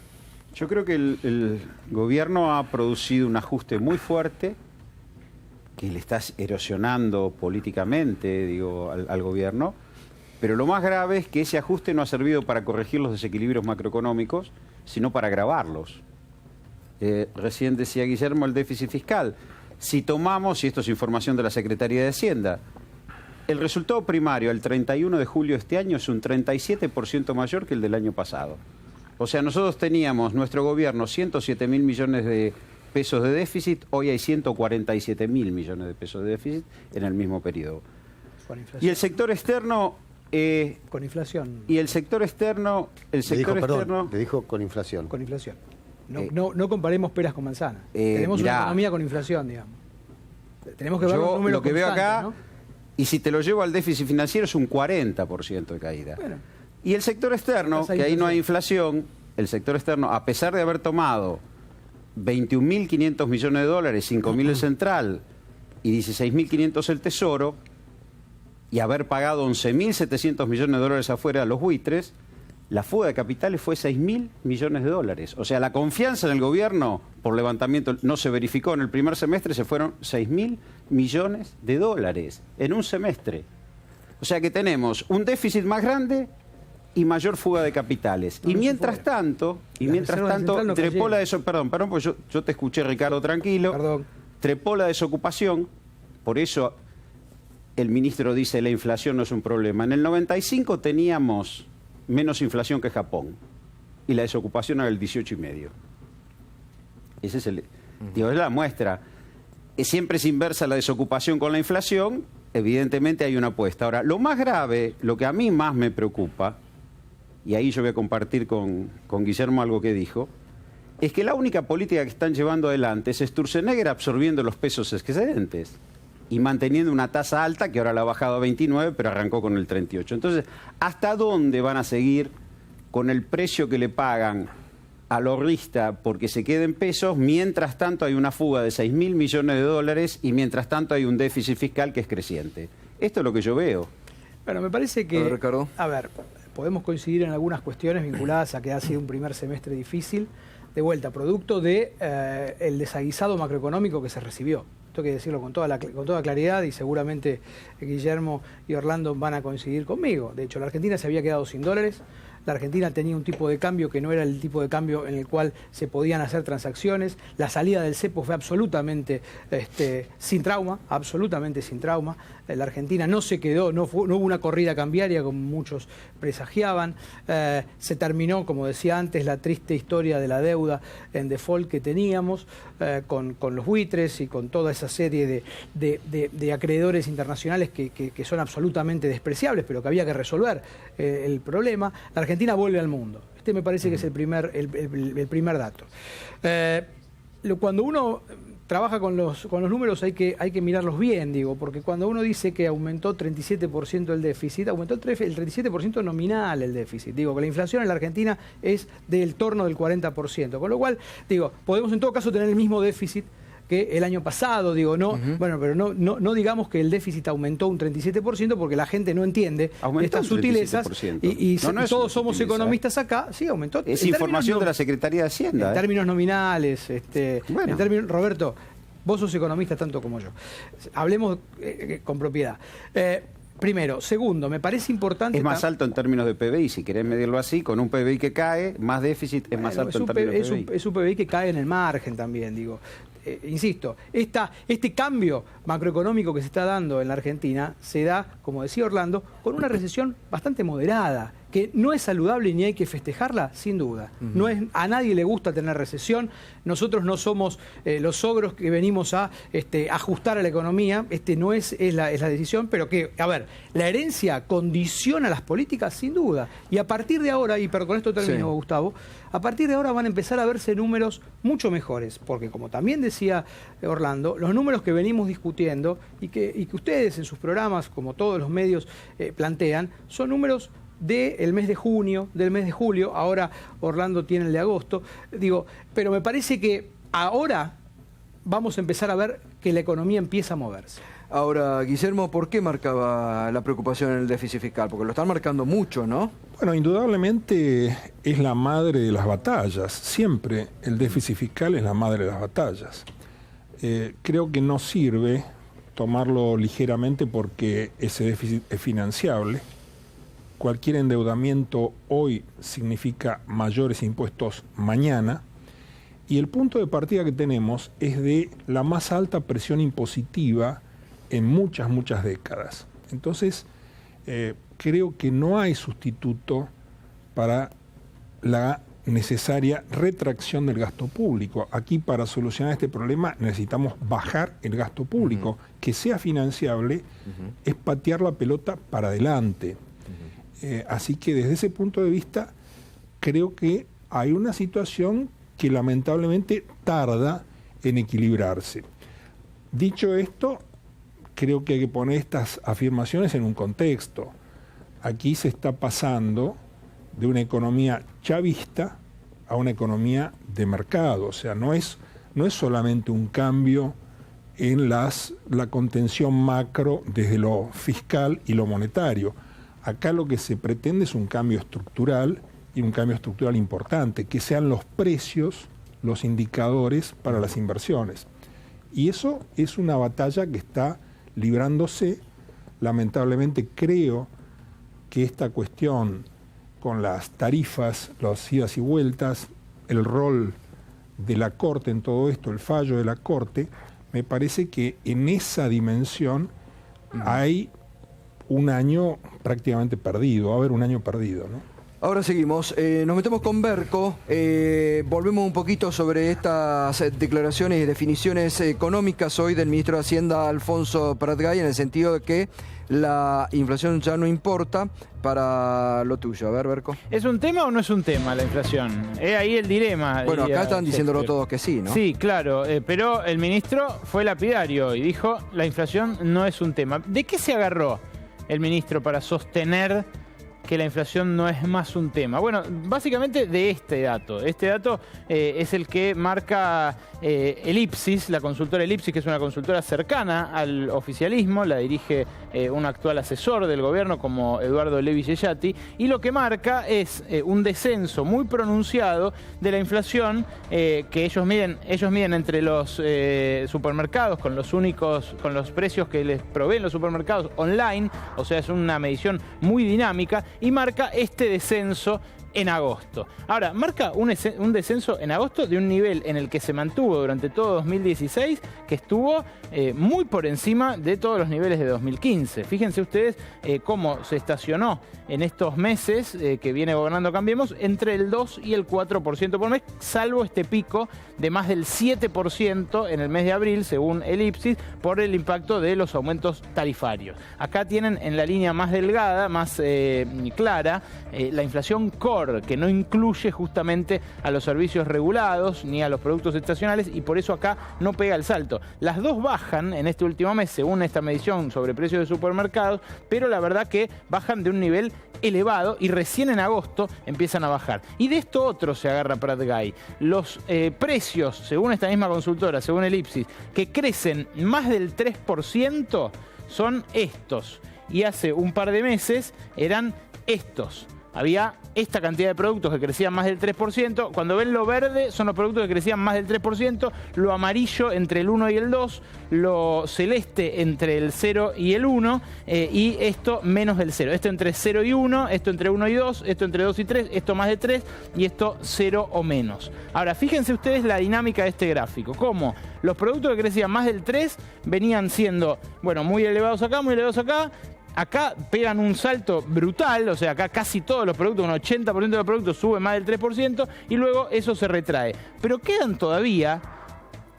Speaker 7: Yo creo que el gobierno ha producido un ajuste muy fuerte que le está erosionando políticamente, digo, al gobierno, pero lo más grave es que ese ajuste no ha servido para corregir los desequilibrios macroeconómicos, sino para agravarlos. Recién decía Guillermo el déficit fiscal. Si tomamos, y esto es información de la Secretaría de Hacienda, el resultado primario al 31 de julio de este año es un 37% mayor que el del año pasado. O sea, nosotros teníamos, nuestro gobierno, 107.000 millones de pesos de déficit, hoy hay 147.000 millones de pesos de déficit en el mismo periodo. Y el sector externo...
Speaker 11: con inflación.
Speaker 7: Y el sector externo...
Speaker 10: Le dijo con inflación.
Speaker 11: Con inflación. No comparemos peras con manzanas. Tenemos una economía con inflación, digamos. Tenemos que ver los números
Speaker 7: lo que veo acá,
Speaker 11: ¿no?
Speaker 7: Y si te lo llevo al déficit financiero, es un 40% de caída. Bueno, y el sector externo, que ahí no hay inflación, el sector externo, a pesar de haber tomado 21.500 millones de dólares, 5.000 el central y 16.500 el tesoro, y haber pagado 11.700 millones de dólares afuera a los buitres, la fuga de capitales fue 6.000 millones de dólares. O sea, la confianza en el gobierno por levantamiento no se verificó en el primer semestre, se fueron 6.000 millones de dólares en un semestre. O sea que tenemos un déficit más grande y mayor fuga de capitales. Y mientras tanto, trepó la desocupación. Perdón, pues yo te escuché, Ricardo, tranquilo.
Speaker 11: Perdón.
Speaker 7: Trepó la desocupación, por eso el ministro dice la inflación no es un problema. En el 95 teníamos menos inflación que Japón y la desocupación era el 18,5. Ese es es la muestra. Siempre es inversa la desocupación con la inflación, evidentemente hay una apuesta. Ahora, lo más grave, lo que a mí más me preocupa, y ahí yo voy a compartir con Guillermo algo que dijo, es que la única política que están llevando adelante es Sturzenegger absorbiendo los pesos excedentes y manteniendo una tasa alta que ahora la ha bajado a 29, pero arrancó con el 38. Entonces, ¿hasta dónde van a seguir con el precio que le pagan al ahorrista porque se quede en pesos? Mientras tanto hay una fuga de 6.000 millones de dólares y mientras tanto hay un déficit fiscal que es creciente. Esto es lo que yo veo.
Speaker 11: Bueno, me parece que...
Speaker 1: Ricardo.
Speaker 11: A ver, podemos coincidir en algunas cuestiones vinculadas a que ha sido un primer semestre difícil, de vuelta, producto de el desaguisado macroeconómico que se recibió. Esto hay que decirlo con toda claridad y seguramente Guillermo y Orlando van a coincidir conmigo. De hecho, la Argentina se había quedado sin dólares. La Argentina tenía un tipo de cambio que no era el tipo de cambio en el cual se podían hacer transacciones. La salida del cepo fue absolutamente sin trauma, absolutamente sin trauma. La Argentina no se quedó, no hubo una corrida cambiaria como muchos presagiaban. Se terminó, como decía antes, la triste historia de la deuda en default que teníamos con los buitres y con toda esa serie de acreedores internacionales que son absolutamente despreciables, pero que había que resolver el problema. La Argentina vuelve al mundo. Este me parece que es el primer dato. Cuando uno trabaja con los números hay que mirarlos bien, digo, porque cuando uno dice que aumentó 37% el déficit, aumentó el 37% nominal el déficit. Digo, que la inflación en la Argentina es del torno del 40%, con lo cual, digo, podemos en todo caso tener el mismo déficit que el año pasado, digo, no, bueno, pero no digamos que el déficit aumentó un 37% porque la gente no entiende estas sutilezas y todos somos economistas acá, sí, aumentó.
Speaker 7: Es información de la Secretaría de Hacienda.
Speaker 11: En términos nominales, en términos, Roberto, vos sos economista tanto como yo. Hablemos con propiedad. Primero. Segundo, me parece importante...
Speaker 7: Es más alto en términos de PBI, si querés medirlo así, con un PBI que cae, más déficit es más alto en términos de PBI.
Speaker 11: Es un PBI que cae en el margen también, digo. Insisto, este cambio macroeconómico que se está dando en la Argentina se da, como decía Orlando, con una recesión bastante moderada, que no es saludable ni hay que festejarla, sin duda. A nadie le gusta tener recesión. Nosotros no somos los ogros que venimos a ajustar a la economía. No es la decisión, pero que, a ver, la herencia condiciona las políticas, sin duda. Y a partir de ahora, pero con esto termino, sí, Gustavo, a partir de ahora van a empezar a verse números mucho mejores, porque como también decía Orlando, los números que venimos discutiendo y que ustedes en sus programas, como todos los medios, plantean, son números del mes de junio, del mes de julio. Ahora Orlando tiene el de agosto. Digo, pero me parece que ahora vamos a empezar a ver que la economía empieza a moverse.
Speaker 1: Ahora, Guillermo, ¿por qué marcaba la preocupación en el déficit fiscal? Porque lo están marcando mucho, ¿no?
Speaker 13: Bueno, indudablemente es la madre de las batallas. Siempre el déficit fiscal es la madre de las batallas. Creo que no sirve tomarlo ligeramente porque ese déficit es financiable. Cualquier endeudamiento hoy significa mayores impuestos mañana. Y el punto de partida que tenemos es de la más alta presión impositiva en muchas décadas. Entonces, creo que no hay sustituto para la necesaria retracción del gasto público. Aquí, para solucionar este problema, necesitamos bajar el gasto público. Que sea financiable es patear la pelota para adelante. Así que desde ese punto de vista, creo que hay una situación que lamentablemente tarda en equilibrarse. Dicho esto, creo que hay que poner estas afirmaciones en un contexto. Aquí se está pasando de una economía chavista a una economía de mercado. O sea, no es solamente un cambio en la contención macro desde lo fiscal y lo monetario. Acá lo que se pretende es un cambio estructural, y un cambio estructural importante, que sean los precios los indicadores para las inversiones. Y eso es una batalla que está librándose. Lamentablemente creo que esta cuestión con las tarifas, las idas y vueltas, el rol de la Corte en todo esto, el fallo de la Corte, me parece que en esa dimensión hay un año prácticamente perdido, va a haber un año perdido, ¿no?
Speaker 1: Ahora seguimos, nos metemos con Berco, volvemos un poquito sobre estas declaraciones y definiciones económicas hoy del ministro de Hacienda Alfonso Prat-Gay, en el sentido de que la inflación ya no importa para lo tuyo. A ver, Berco.
Speaker 4: ¿Es un tema o no es un tema la inflación? Es ahí el dilema.
Speaker 1: Bueno, acá están diciéndolo todos que sí, ¿no?
Speaker 4: Sí, claro, pero el ministro fue lapidario y dijo la inflación no es un tema. ¿De qué se agarró el ministro para sostener que la inflación no es más un tema? Bueno, básicamente de este dato. Este dato es el que marca Elipsis, la consultora Elipsis, que es una consultora cercana al oficialismo, la dirige un actual asesor del gobierno como Eduardo Levi Yeyati, y lo que marca es un descenso muy pronunciado de la inflación que ellos miden entre los supermercados con los precios que les proveen los supermercados online, o sea, es una medición muy dinámica, y marca este descenso en agosto. Ahora, marca un descenso en agosto de un nivel en el que se mantuvo durante todo 2016, que estuvo muy por encima de todos los niveles de 2015. Fíjense ustedes cómo se estacionó en estos meses que viene gobernando Cambiemos entre el 2 y el 4% por mes, salvo este pico de más del 7% en el mes de abril, según Elipsis, por el impacto de los aumentos tarifarios. Acá tienen en la línea más delgada, más clara, la inflación core, que no incluye justamente a los servicios regulados ni a los productos estacionales, y por eso acá no pega el salto. Las dos bajan en este último mes, según esta medición sobre precios de supermercados, pero la verdad que bajan de un nivel elevado y recién en agosto empiezan a bajar. Y de esto otro se agarra Prat-Gay. Los precios, según esta misma consultora, según Elipsis, que crecen más del 3% son estos. Y hace un par de meses eran estos. Había esta cantidad de productos que crecían más del 3%. Cuando ven lo verde, son los productos que crecían más del 3%, lo amarillo entre el 1 y el 2, lo celeste entre el 0 y el 1, y esto menos del 0. Esto entre 0 y 1, esto entre 1 y 2, esto entre 2 y 3, esto más de 3, y esto 0 o menos. Ahora, fíjense ustedes la dinámica de este gráfico. Cómo los productos que crecían más del 3 venían siendo, bueno, muy elevados acá, muy elevados acá. Acá pegan un salto brutal, o sea, acá casi todos los productos, un 80% de los productos suben más del 3%, y luego eso se retrae. Pero quedan todavía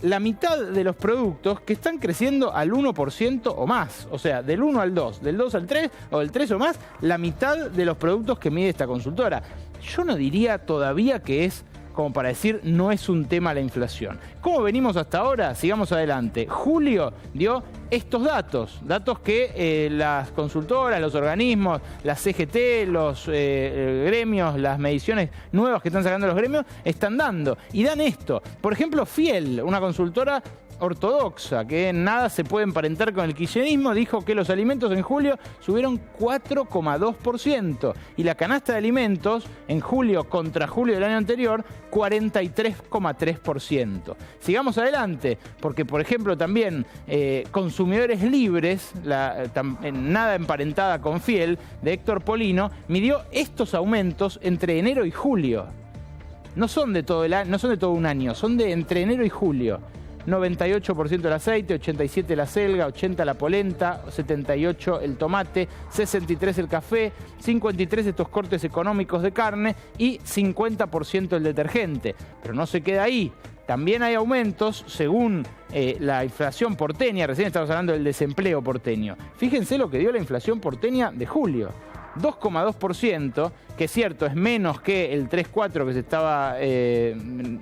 Speaker 4: la mitad de los productos que están creciendo al 1% o más. O sea, del 1 al 2, del 2 al 3 o del 3 o más, la mitad de los productos que mide esta consultora. Yo no diría todavía que es como para decir no es un tema la inflación. ¿Cómo venimos hasta ahora? Sigamos adelante. Julio dio estos datos que las consultoras, los organismos, la CGT, los gremios, las mediciones nuevas que están sacando los gremios, están dando. Y dan esto. Por ejemplo, Fiel, una consultora ortodoxa, que en nada se puede emparentar con el kirchnerismo, dijo que los alimentos en julio subieron 4,2% y la canasta de alimentos en julio contra julio del año anterior 43,3%. Sigamos adelante, porque por ejemplo también Consumidores Libres, nada emparentada con Fiel, de Héctor Polino, midió estos aumentos entre enero y julio. No son de todo un año, son de entre enero y julio. 98% el aceite, 87% la selga, 80% la polenta, 78% el tomate, 63% el café, 53% estos cortes económicos de carne y 50% el detergente. Pero no se queda ahí. También hay aumentos según la inflación porteña. Recién estamos hablando del desempleo porteño. Fíjense lo que dio la inflación porteña de julio. 2,2%, que es cierto, es menos que el 3,4% que se estaba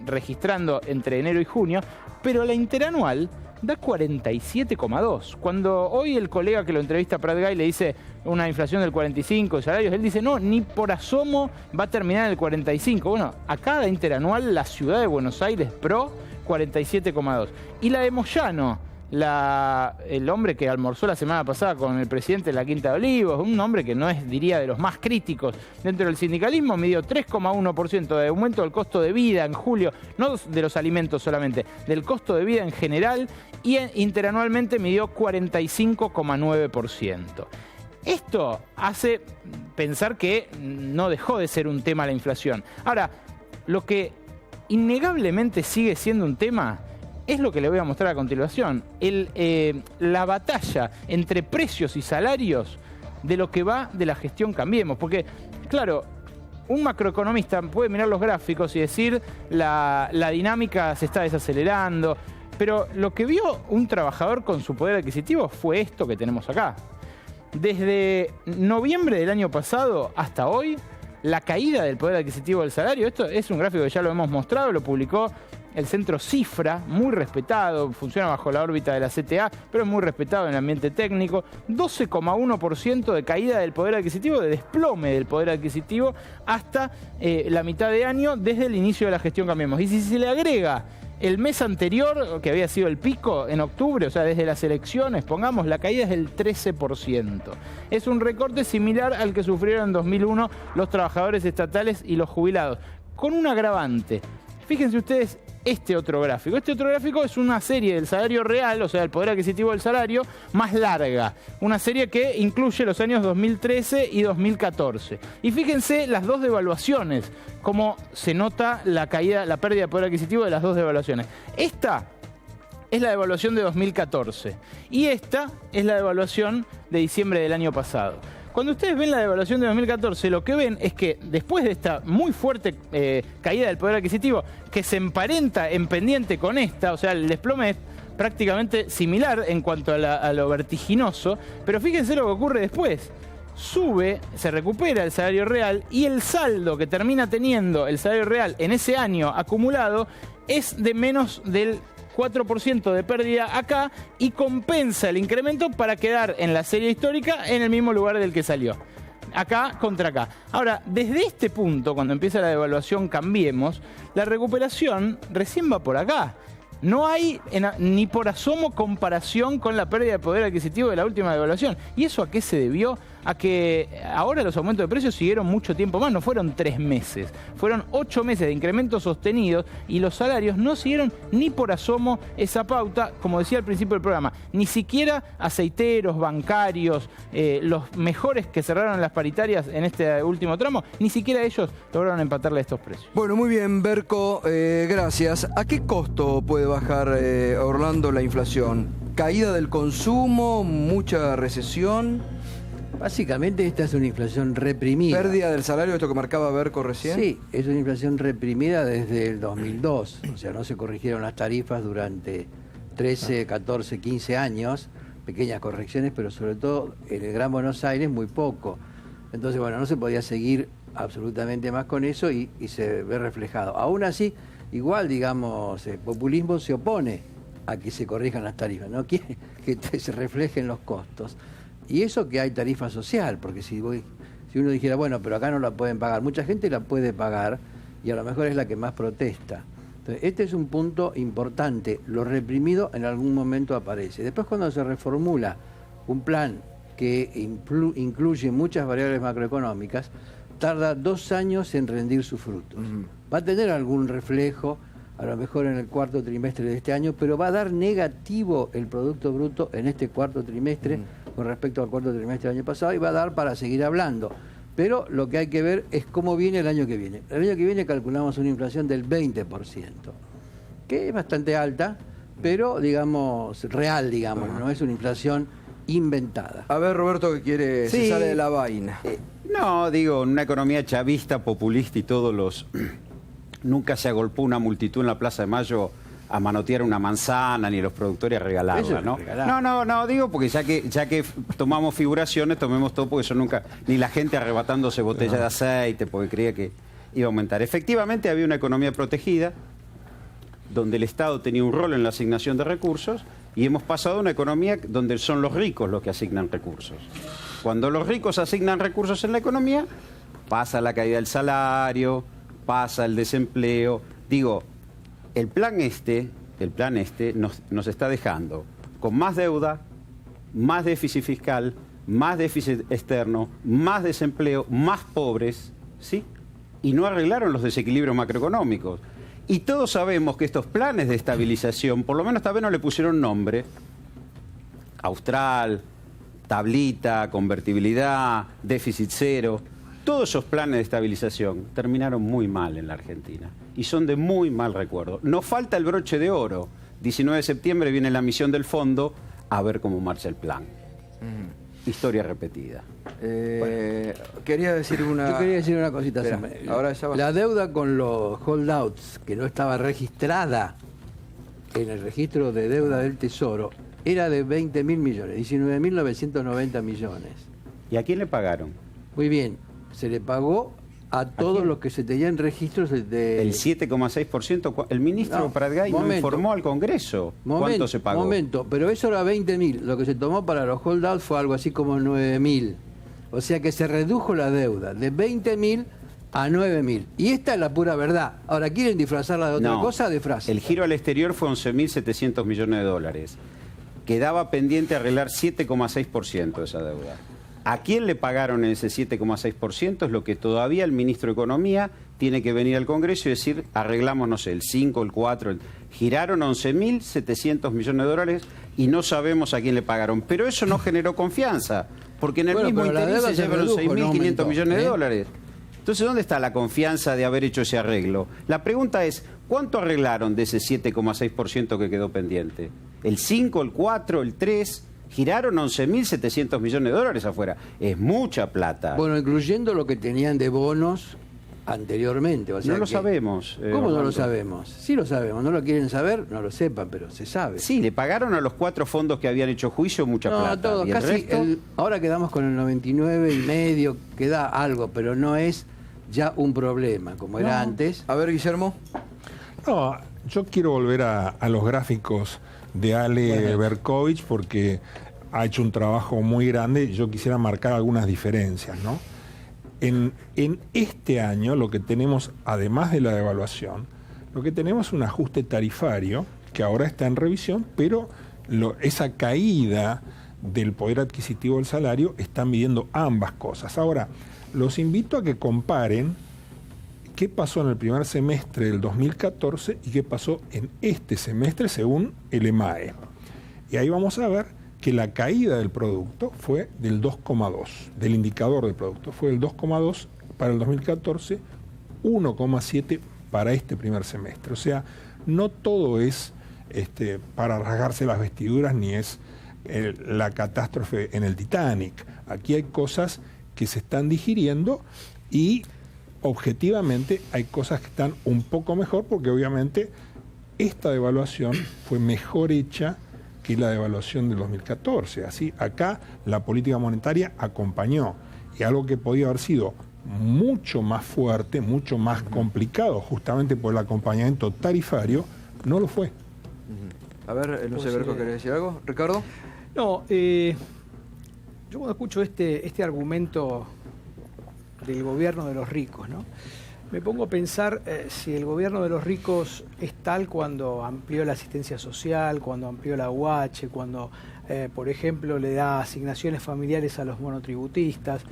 Speaker 4: registrando entre enero y junio, pero la interanual da 47,2%. Cuando hoy el colega que lo entrevista a Prat-Gay le dice una inflación del 45% de salarios, él dice, no, ni por asomo va a terminar en el 45%. Bueno, acá da interanual la ciudad de Buenos Aires pro 47,2%. Y la de Moyano, el hombre que almorzó la semana pasada con el presidente de la Quinta de Olivos, un hombre que no es, diría, de los más críticos dentro del sindicalismo, midió 3,1% de aumento del costo de vida en julio, no de los alimentos solamente, del costo de vida en general, y interanualmente midió 45,9%. Esto hace pensar que no dejó de ser un tema la inflación. Ahora, lo que innegablemente sigue siendo un tema es lo que le voy a mostrar a continuación. La batalla entre precios y salarios de lo que va de la gestión Cambiemos. Porque, claro, un macroeconomista puede mirar los gráficos y decir la dinámica se está desacelerando, pero lo que vio un trabajador con su poder adquisitivo fue esto que tenemos acá. Desde noviembre del año pasado hasta hoy, la caída del poder adquisitivo del salario, esto es un gráfico que ya lo hemos mostrado, lo publicó el centro Cifra, muy respetado, funciona bajo la órbita de la CTA, pero es muy respetado en el ambiente técnico. 12,1% de caída del poder adquisitivo, de desplome del poder adquisitivo hasta la mitad de año desde el inicio de la gestión Cambiemos. Y si se le agrega el mes anterior, que había sido el pico en octubre, o sea, desde las elecciones, pongamos, la caída es del 13%. Es un recorte similar al que sufrieron en 2001 los trabajadores estatales y los jubilados, con un agravante. Fíjense ustedes este otro gráfico. Este otro gráfico es una serie del salario real, o sea, el poder adquisitivo del salario, más larga. Una serie que incluye los años 2013 y 2014. Y fíjense las dos devaluaciones, cómo se nota la caída, la pérdida de poder adquisitivo de las dos devaluaciones. Esta es la devaluación de 2014 y esta es la devaluación de diciembre del año pasado. Cuando ustedes ven la devaluación de 2014, lo que ven es que después de esta muy fuerte caída del poder adquisitivo, que se emparenta en pendiente con esta, o sea, el desplome es prácticamente similar en cuanto a lo vertiginoso, pero fíjense lo que ocurre después. Sube, se recupera el salario real y el saldo que termina teniendo el salario real en ese año acumulado es de menos del 4% de pérdida acá y compensa el incremento para quedar en la serie histórica en el mismo lugar del que salió. Acá contra acá. Ahora, desde este punto, cuando empieza la devaluación Cambiemos, la recuperación recién va por acá. No hay ni por asomo comparación con la pérdida de poder adquisitivo de la última devaluación. ¿Y eso a qué se debió? A que ahora los aumentos de precios siguieron mucho tiempo más, no fueron 3 meses, fueron 8 meses de incrementos sostenidos y los salarios no siguieron ni por asomo esa pauta, como decía al principio del programa, ni siquiera aceiteros, bancarios, los mejores que cerraron las paritarias en este último tramo, ni siquiera ellos lograron empatarle a estos precios.
Speaker 1: Bueno, muy bien, Berco, gracias. ¿A qué costo puede bajar, Orlando, la inflación? ¿Caída del consumo? ¿Mucha recesión?
Speaker 12: Básicamente esta es una inflación reprimida.
Speaker 1: ¿Pérdida del salario, esto que marcaba Berco recién?
Speaker 12: Sí, es una inflación reprimida desde el 2002. O sea, no se corrigieron las tarifas durante 13, 14, 15 años. Pequeñas correcciones, pero sobre todo en el Gran Buenos Aires muy poco. Entonces, bueno, no se podía seguir absolutamente más con eso y se ve reflejado. Aún así, igual, digamos, el populismo se opone a que se corrijan las tarifas, no quiere que se reflejen los costos. Y eso que hay tarifa social, porque si uno dijera, bueno, pero acá no la pueden pagar, mucha gente la puede pagar y a lo mejor es la que más protesta. Entonces, este es un punto importante, lo reprimido en algún momento aparece. Después cuando se reformula un plan que incluye muchas variables macroeconómicas, tarda 2 años en rendir sus frutos. Va a tener algún reflejo, a lo mejor en el cuarto trimestre de este año, pero va a dar negativo el Producto Bruto en este cuarto trimestre con respecto al cuarto trimestre del año pasado y va a dar para seguir hablando. Pero lo que hay que ver es cómo viene el año que viene. El año que viene calculamos una inflación del 20%, que es bastante alta, pero digamos real, digamos, no es una inflación inventada.
Speaker 1: A ver, Roberto, que quiere,
Speaker 7: sí,
Speaker 1: se sale de la vaina.
Speaker 7: No, digo, en una economía chavista, populista y todos los... Nunca se agolpó una multitud en la Plaza de Mayo a manotear una manzana, ni los productores a regalarla, ¿no? No, digo, porque ya que tomamos figuraciones, tomemos todo, porque eso nunca... Ni la gente arrebatándose botella de aceite, porque creía que iba a aumentar. Efectivamente, había una economía protegida, donde el Estado tenía un rol en la asignación de recursos, y hemos pasado a una economía donde son los ricos los que asignan recursos. Cuando los ricos asignan recursos en la economía, pasa la caída del salario, pasa el desempleo. Digo, el plan este nos está dejando con más deuda, más déficit fiscal, más déficit externo, más desempleo, más pobres, ¿sí? Y no arreglaron los desequilibrios macroeconómicos. Y todos sabemos que estos planes de estabilización, por lo menos esta vez no le pusieron nombre, Austral, tablita, convertibilidad, déficit cero. Todos esos planes de estabilización terminaron muy mal en la Argentina y son de muy mal recuerdo. Nos falta el broche de oro. 19 de septiembre viene la misión del fondo a ver cómo marcha el plan. Historia repetida.
Speaker 1: Quería decir una...
Speaker 12: Yo quería decir una cosita.
Speaker 1: Ahora ya
Speaker 12: la deuda con los holdouts, que no estaba registrada en el registro de deuda del Tesoro, era de 20.000 millones, 19.990 millones.
Speaker 7: ¿Y a quién le pagaron?
Speaker 12: Muy bien, se le pagó a todos los que se tenían registros de...
Speaker 7: El 7,6%. El ministro Pratgay no informó al Congreso cuánto se pagó.
Speaker 12: Pero eso era 20.000. Lo que se tomó para los holdouts fue algo así como 9.000. O sea que se redujo la deuda de 20.000 a 9.000. Y esta es la pura verdad. Ahora, ¿quieren disfrazarla de otra cosa? De frase.
Speaker 7: El giro al exterior fue 11.700 millones de dólares. Quedaba pendiente arreglar 7,6% de esa deuda. ¿A quién le pagaron ese 7,6%? Es lo que todavía el ministro de Economía tiene que venir al Congreso y decir, arreglamos, no sé, el 5, el 4. Giraron 11.700 millones de dólares y no sabemos a quién le pagaron. Pero eso no generó confianza, porque en el mismo interés se llevaron 6.500 millones de dólares. Entonces, ¿dónde está la confianza de haber hecho ese arreglo? La pregunta es, ¿cuánto arreglaron de ese 7,6% que quedó pendiente? ¿El 5, el 4, el 3? Giraron 11.700 millones de dólares afuera. Es mucha plata.
Speaker 12: Bueno, incluyendo lo que tenían de bonos anteriormente. O sea,
Speaker 7: no lo sabemos.
Speaker 12: ¿Cómo no lo sabemos? Sí lo sabemos. ¿No lo quieren saber? No lo sepan, pero se sabe.
Speaker 7: Sí, le pagaron a los 4 fondos que habían hecho juicio mucha plata.
Speaker 12: Todo,
Speaker 7: ¿Y
Speaker 12: casi ahora quedamos con el 99,5, queda algo, pero no es ya un problema como era antes.
Speaker 1: A ver, Guillermo.
Speaker 13: No, yo quiero volver a los gráficos de Ale Berkovich, porque ha hecho un trabajo muy grande. Yo quisiera marcar algunas diferencias, ¿no? En este año lo que tenemos, además de la devaluación, lo que tenemos es un ajuste tarifario que ahora está en revisión, pero esa caída del poder adquisitivo del salario está midiendo ambas cosas. Ahora, los invito a que comparen qué pasó en el primer semestre del 2014 y qué pasó en este semestre según el EMAE. Y ahí vamos a ver que la caída del producto fue del 2,2, del indicador del producto, fue del 2,2 para el 2014, 1,7 para este primer semestre. O sea, no todo es para rasgarse las vestiduras ni es la catástrofe en el Titanic. Aquí hay cosas que se están digiriendo y objetivamente hay cosas que están un poco mejor, porque obviamente esta devaluación fue mejor hecha que la devaluación del 2014. Así, acá la política monetaria acompañó, y algo que podía haber sido mucho más fuerte, mucho más complicado, justamente por el acompañamiento tarifario, no lo fue.
Speaker 1: A ver, no sé, Berco, ¿querés decir algo? ¿Ricardo?
Speaker 11: No, yo cuando escucho este argumento del gobierno de los ricos, ¿no? Me pongo a pensar si el gobierno de los ricos es tal cuando amplió la asistencia social, cuando amplió la UH, cuando, por ejemplo, le da asignaciones familiares a los monotributistas.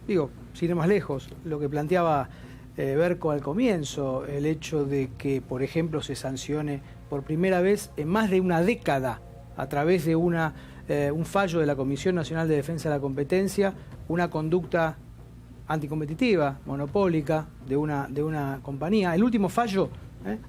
Speaker 11: Digo, sin ir más lejos, lo que planteaba Berco al comienzo, el hecho de que, por ejemplo, se sancione por primera vez en más de una década, a través de un fallo de la Comisión Nacional de Defensa de la Competencia, una conducta anticompetitiva, monopólica de una compañía. El último fallo,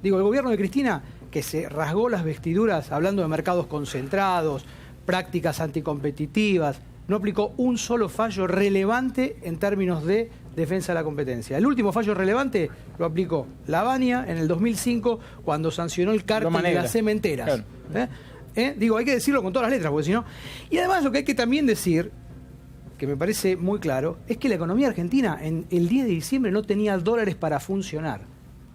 Speaker 11: el gobierno de Cristina, que se rasgó las vestiduras hablando de mercados concentrados, prácticas anticompetitivas, no aplicó un solo fallo relevante en términos de defensa de la competencia. El último fallo relevante lo aplicó Lavagna en el 2005, cuando sancionó el cártel de las cementeras. Claro. Hay que decirlo con todas las letras, porque si no... Y además lo que hay que también decir, que me parece muy claro, es que la economía argentina en el 10 de diciembre no tenía dólares para funcionar.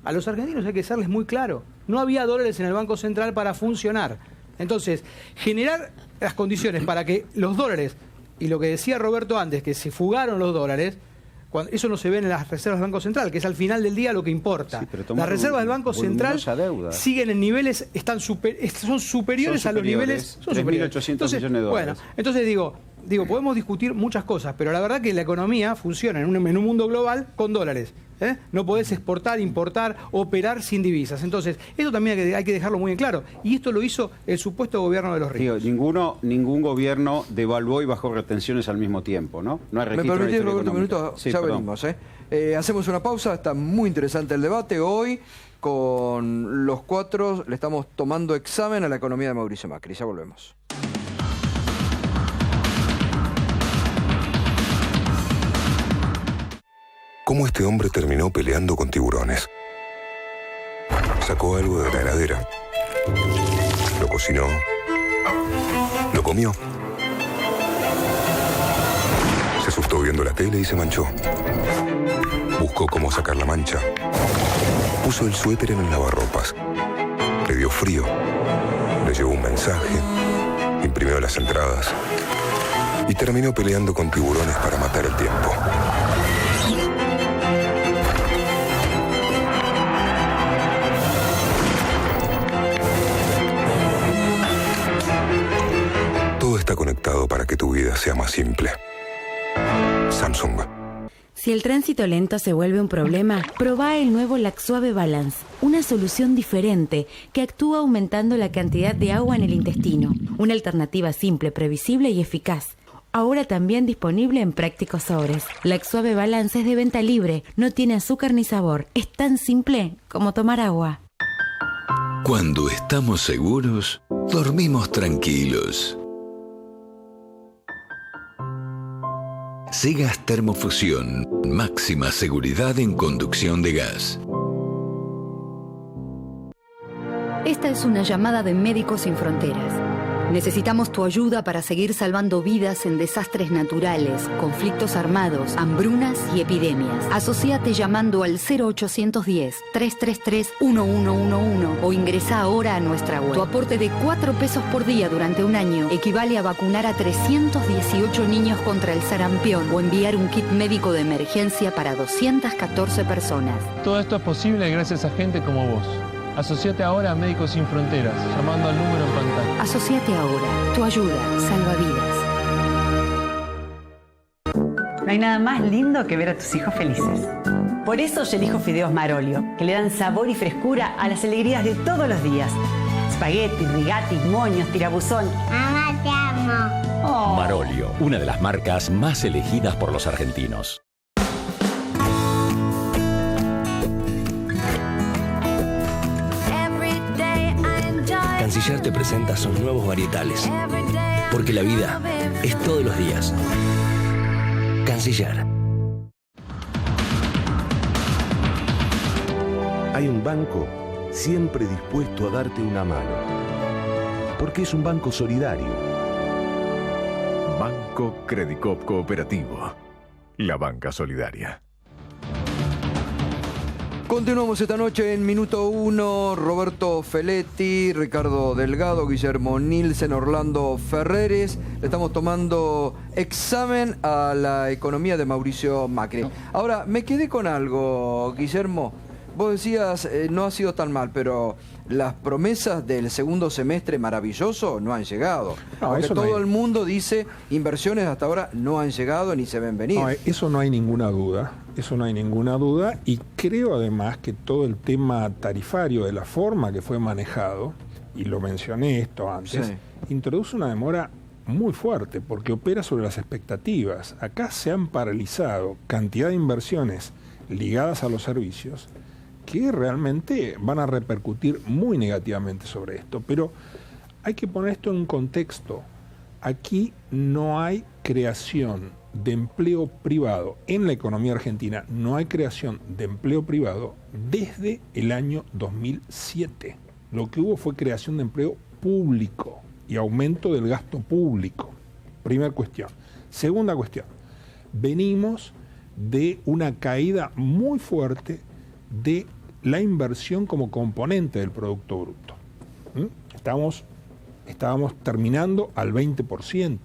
Speaker 11: A los argentinos hay que serles muy claro. No había dólares en el Banco Central para funcionar. Entonces, generar las condiciones para que los dólares, y lo que decía Roberto antes, que se fugaron los dólares, eso no se ve en las reservas del Banco Central, que es al final del día lo que importa. Sí, las reservas del Banco Central siguen en niveles, son superiores a los niveles... Son
Speaker 7: 3.800 millones de dólares.
Speaker 11: Bueno, entonces digo, podemos discutir muchas cosas, pero la verdad que la economía funciona en un mundo global con dólares. No podés exportar, importar, operar sin divisas. Entonces, esto también hay que dejarlo muy en claro. Y esto lo hizo el supuesto gobierno de los ricos.
Speaker 7: Ningún gobierno devaluó y bajó retenciones al mismo tiempo, ¿no? No hay registro.
Speaker 1: ¿Me permitís, Roberto, un minuto? Sí, ya venimos, hacemos una pausa, está muy interesante el debate. Hoy, con los cuatro, le estamos tomando examen a la economía de Mauricio Macri. Ya volvemos.
Speaker 14: ¿Cómo este hombre terminó peleando con tiburones? Sacó algo de la heladera. Lo cocinó. Lo comió. Se asustó viendo la tele y se manchó. Buscó cómo sacar la mancha. Puso el suéter en el lavarropas. Le dio frío. Le llevó un mensaje. Imprimió las entradas. Y terminó peleando con tiburones para matar el tiempo. Todo está conectado para que tu vida sea más simple. Samsung.
Speaker 15: Si el tránsito lento se vuelve un problema, probá el nuevo Laxuave Balance, una solución diferente que actúa aumentando la cantidad de agua en el intestino. Una alternativa simple, previsible y eficaz. Ahora también disponible en prácticos sabores. Laxuave Balance es de venta libre, no tiene azúcar ni sabor. Es tan simple como tomar agua.
Speaker 16: Cuando estamos seguros, dormimos tranquilos. Segas Termofusión, máxima seguridad en conducción de gas.
Speaker 17: Esta es una llamada de Médicos Sin Fronteras. Necesitamos tu ayuda para seguir salvando vidas en desastres naturales, conflictos armados, hambrunas y epidemias. Asociate llamando al 0810-333-1111 o ingresa ahora a nuestra web. Tu aporte de 4 pesos por día durante un año equivale a vacunar a 318 niños contra el sarampión o enviar un kit médico de emergencia para 214 personas.
Speaker 18: Todo esto es posible gracias a gente como vos. Asociate ahora a Médicos Sin Fronteras, llamando al número en pantalla.
Speaker 17: Asociate ahora. Tu ayuda salva vidas.
Speaker 19: No hay nada más lindo que ver a tus hijos felices. Por eso yo elijo fideos Marolio, que le dan sabor y frescura a las alegrías de todos los días. Espagueti, rigati, moños, tirabuzón.
Speaker 9: Mamá, te amo.
Speaker 19: Oh.
Speaker 20: Marolio, una de las marcas más elegidas por los argentinos.
Speaker 21: Canciller te presenta sus nuevos varietales, porque la vida es todos los días. Canciller.
Speaker 22: Hay un banco siempre dispuesto a darte una mano, porque es un banco solidario.
Speaker 23: Banco Credicop Cooperativo, la banca solidaria.
Speaker 1: Continuamos esta noche en Minuto 1, Roberto Feletti, Ricardo Delgado, Guillermo Nielsen, Orlando Ferreres. Le estamos tomando examen a la economía de Mauricio Macri. Ahora, me quedé con algo, Guillermo. Vos decías, no ha sido tan mal, pero las promesas del segundo semestre maravilloso no han llegado. Porque todo el mundo dice, inversiones hasta ahora no han llegado ni se ven venir.
Speaker 13: No, eso no hay ninguna duda. Eso no hay ninguna duda. Y creo además que todo el tema tarifario, de la forma que fue manejado, y lo mencioné esto antes, introduce una demora muy fuerte porque opera sobre las expectativas. Acá se han paralizado cantidad de inversiones ligadas a los servicios que realmente van a repercutir muy negativamente sobre esto. Pero hay que poner esto en un contexto. Aquí no hay creación de empleo privado en la economía argentina, no hay creación de empleo privado desde el año 2007. Lo que hubo fue creación de empleo público y aumento del gasto público. Primera cuestión. Segunda cuestión. Venimos de una caída muy fuerte de la inversión como componente del Producto Bruto. Estábamos terminando al 20%,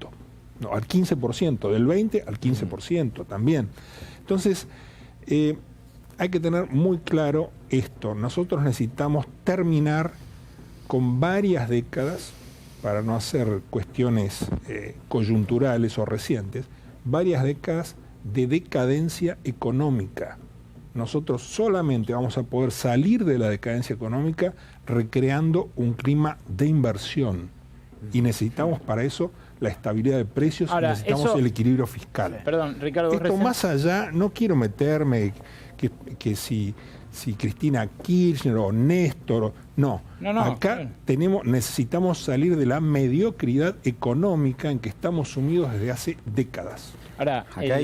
Speaker 13: no, al 15%, del 20 al 15% también. Entonces, hay que tener muy claro esto. Nosotros necesitamos terminar con varias décadas, para no hacer cuestiones coyunturales o recientes, varias décadas de decadencia económica. nosotros solamente vamos a poder salir de la decadencia económica recreando un clima de inversión. Y necesitamos para eso la estabilidad de precios.
Speaker 4: Ahora,
Speaker 13: y necesitamos el equilibrio fiscal.
Speaker 4: Perdón, Ricardo.
Speaker 13: Esto más allá, no quiero meterme que si Cristina Kirchner o Néstor, no. Acá necesitamos salir de la mediocridad económica en que estamos sumidos desde hace décadas.
Speaker 4: Ahora,
Speaker 7: acá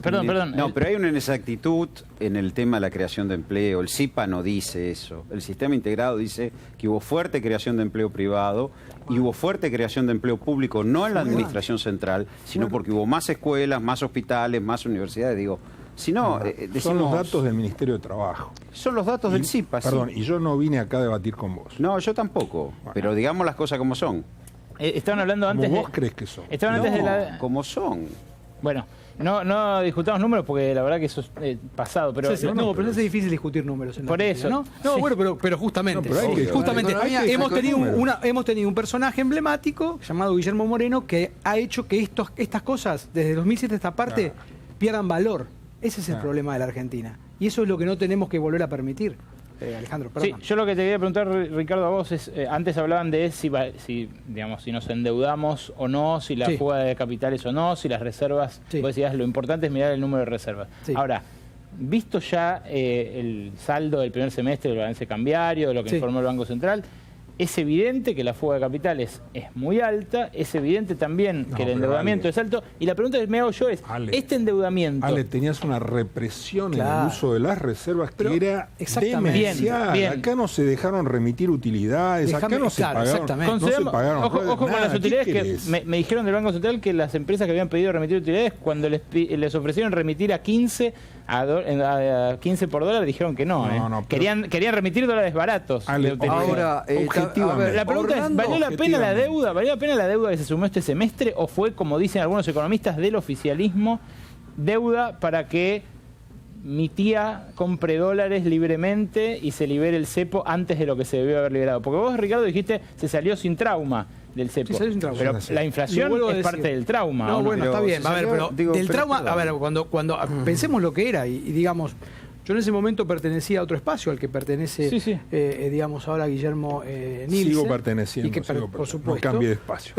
Speaker 4: perdón.
Speaker 7: No, pero hay una inexactitud en el tema de la creación de empleo. El CIPA no dice eso. El sistema integrado dice que hubo fuerte creación de empleo privado y hubo fuerte creación de empleo público, no en la administración central, sino porque hubo más escuelas, más hospitales, más universidades. Digo, si no, decimos,
Speaker 13: son los datos del Ministerio de Trabajo.
Speaker 7: Son los datos del CIPA.
Speaker 13: Perdón,
Speaker 7: sí.
Speaker 13: Y yo no vine acá a debatir con vos.
Speaker 7: No, yo tampoco. Bueno. Pero digamos las cosas como son.
Speaker 4: Estaban hablando antes.
Speaker 13: ¿Cómo vos crees que son?
Speaker 4: Estaban antes de la.
Speaker 7: Como son.
Speaker 4: Bueno, no discutamos números porque la verdad que eso es pasado. Pero
Speaker 11: pero es difícil discutir números.
Speaker 4: Por eso.
Speaker 11: No, sí. Bueno, pero justamente. Hemos tenido un personaje emblemático llamado Guillermo Moreno que ha hecho que estas cosas, desde 2007 a esta parte, pierdan valor. Ese es el problema de la Argentina. Y eso es lo que no tenemos que volver a permitir. Alejandro, perdón.
Speaker 4: Sí, yo lo que te quería preguntar, Ricardo, a vos es, antes hablaban de si nos endeudamos o no, si la fuga de capitales o no, si las reservas, vos decías, lo importante es mirar el número de reservas. Sí. Ahora, visto ya el saldo del primer semestre del balance cambiario, de lo que informó el Banco Central, es evidente que la fuga de capitales es muy alta, es evidente también que el endeudamiento es alto, y la pregunta que me hago yo es, este endeudamiento...
Speaker 13: tenías una represión en el uso de las reservas que era demencial. Bien. Acá no se dejaron remitir utilidades, acá no se pagaron
Speaker 4: Ojo con las utilidades que me dijeron del Banco Central que las empresas que habían pedido remitir utilidades, cuando les ofrecieron remitir a 15 por dólar, dijeron que no. Querían remitir dólares baratos.
Speaker 1: Ahora,
Speaker 4: la pregunta es, ¿valió la pena la deuda? ¿Valió la pena la deuda que se sumó este semestre? ¿O fue, como dicen algunos economistas del oficialismo, deuda para que mi tía compre dólares libremente y se libere el cepo antes de lo que se debió haber liberado? Porque vos, Ricardo, dijiste se salió sin trauma del cepo. Pero la inflación es parte del trauma.
Speaker 11: No, bueno, está bien. Del trauma, cuando pensemos lo que era y digamos... Yo en ese momento pertenecía a otro espacio al que pertenece, digamos, ahora Guillermo Nielsen.
Speaker 13: Sigo perteneciendo,
Speaker 11: por supuesto.
Speaker 13: No cambié de espacio.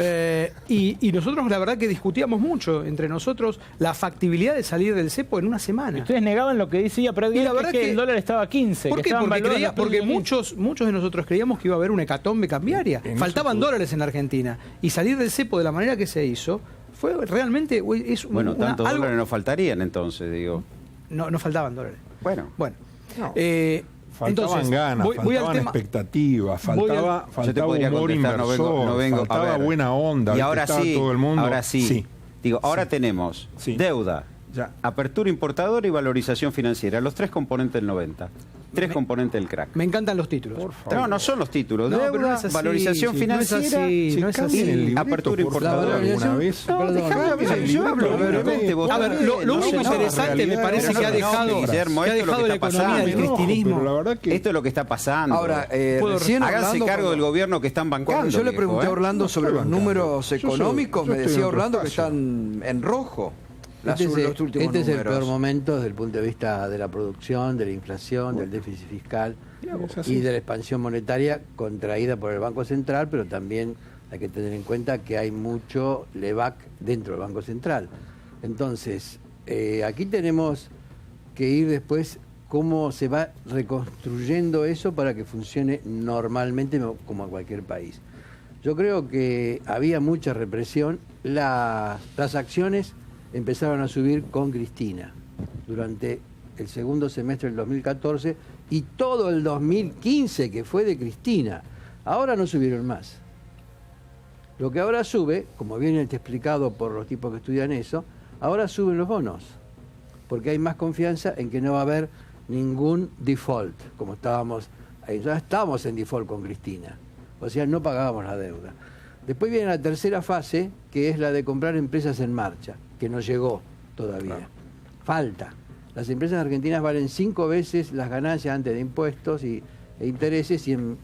Speaker 11: Y nosotros, la verdad, que discutíamos mucho entre nosotros la factibilidad de salir del cepo en una semana.
Speaker 4: Ustedes negaban lo que decía prácticamente que el dólar estaba a 15.
Speaker 11: ¿Por qué? Porque muchos de nosotros creíamos que iba a haber una hecatombe cambiaria. Faltaban dólares en la Argentina. Y salir del cepo de la manera que se hizo fue realmente...
Speaker 7: tantos dólares no faltarían entonces, digo.
Speaker 11: No faltaban dólares.
Speaker 7: Bueno.
Speaker 13: Faltaban ganas, faltaban expectativas, faltaba humor inversor, faltaba buena onda.
Speaker 7: Y ahora sí,
Speaker 13: todo el mundo.
Speaker 7: Ahora tenemos deuda, apertura importadora y valorización financiera, los tres componentes del 90. Tres componentes del crack.
Speaker 11: Me encantan los títulos. Por favor.
Speaker 7: No son los títulos. Deuda, valorización financiera
Speaker 11: no es así.
Speaker 7: Apertura importadora.
Speaker 13: ¿Alguna vez?
Speaker 7: Yo hablo brevemente.
Speaker 11: Lo único interesante me parece que ha dejado la economía del cristinismo.
Speaker 7: Esto es lo que está pasando.
Speaker 1: Ahora,
Speaker 7: háganse cargo del gobierno que están bancando.
Speaker 1: Yo le pregunté a Orlando sobre los números económicos. Me decía Orlando que están en rojo.
Speaker 12: Este es el peor momento desde el punto de vista de la producción, de la inflación, del déficit fiscal y de la expansión monetaria contraída por el Banco Central, pero también hay que tener en cuenta que hay mucho LEVAC dentro del Banco Central. Entonces, aquí tenemos que ir después cómo se va reconstruyendo eso para que funcione normalmente como a cualquier país. Yo creo que había mucha represión, las acciones empezaron a subir con Cristina durante el segundo semestre del 2014 y todo el 2015 que fue de Cristina. Ahora no subieron más. Lo que ahora sube, como viene explicado por los tipos que estudian eso, ahora suben los bonos, porque hay más confianza en que no va a haber ningún default, como estábamos ahí. Ya estábamos en default con Cristina, o sea, no pagábamos la deuda. Después viene la tercera fase, que es la de comprar empresas en marcha, que no llegó todavía. Claro. Falta. Las empresas argentinas valen 5 veces las ganancias antes de impuestos e intereses, y en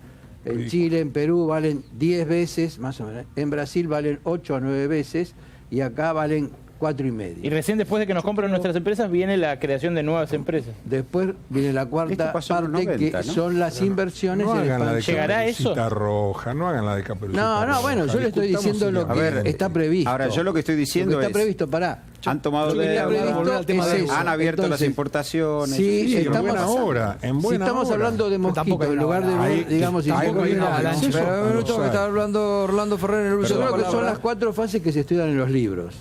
Speaker 12: Chile, en Perú valen 10 veces, más o menos. En Brasil valen 8 a 9 veces, y acá valen 4,5.
Speaker 4: Y recién después de que nos compren nuestras empresas viene la creación de nuevas empresas.
Speaker 12: Después viene la cuarta parte, que son las inversiones en expansión.
Speaker 4: ¿Llegará eso?
Speaker 13: Roja, no hagan la de Caperucita
Speaker 12: No, bueno, yo le estoy diciendo lo que está previsto.
Speaker 7: Ahora, yo lo que estoy diciendo
Speaker 12: está previsto, pará.
Speaker 7: Han tomado han abierto las importaciones.
Speaker 12: Sí,
Speaker 13: estamos en buena hora.
Speaker 12: Si estamos hablando de mosquitos, en lugar de ver, digamos,
Speaker 1: pero esto que está hablando Orlando Ferrer en el uso de la palabra.
Speaker 12: Son las 4 fases que se estudian en los libros.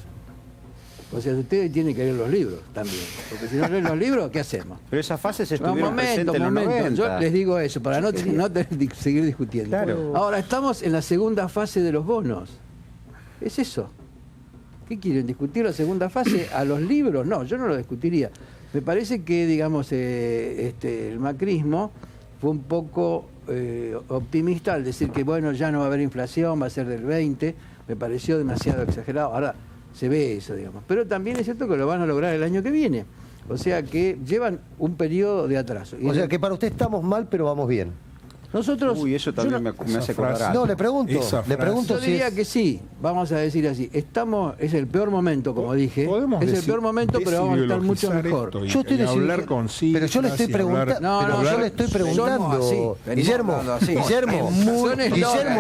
Speaker 12: O sea, ustedes tienen que leer los libros también. Porque si no leen los libros, ¿qué hacemos?
Speaker 7: Pero esas fases se estuvieron presentes en los 90.
Speaker 12: Yo les digo eso, para no seguir discutiendo.
Speaker 7: Claro.
Speaker 12: Ahora, estamos en la segunda fase de los bonos. Es eso. ¿Qué quieren? ¿Discutir la segunda fase a los libros? No, yo no lo discutiría. Me parece que, digamos, el macrismo fue un poco optimista al decir que, bueno, ya no va a haber inflación, va a ser del 20. Me pareció demasiado exagerado. Ahora se ve eso, digamos. Pero también es cierto que lo van a lograr el año que viene. O sea que llevan un periodo de atraso.
Speaker 10: O sea que para usted estamos mal, pero vamos bien.
Speaker 12: Nosotros...
Speaker 7: Uy, eso también me hace acordar.
Speaker 10: No, le pregunto
Speaker 12: yo diría que sí, vamos a decir así. Es el peor momento, como dije. Es el peor momento, pero vamos a estar mucho mejor.
Speaker 10: Yo estoy diciendo, pero yo le estoy preguntando. Yo le estoy preguntando. Guillermo,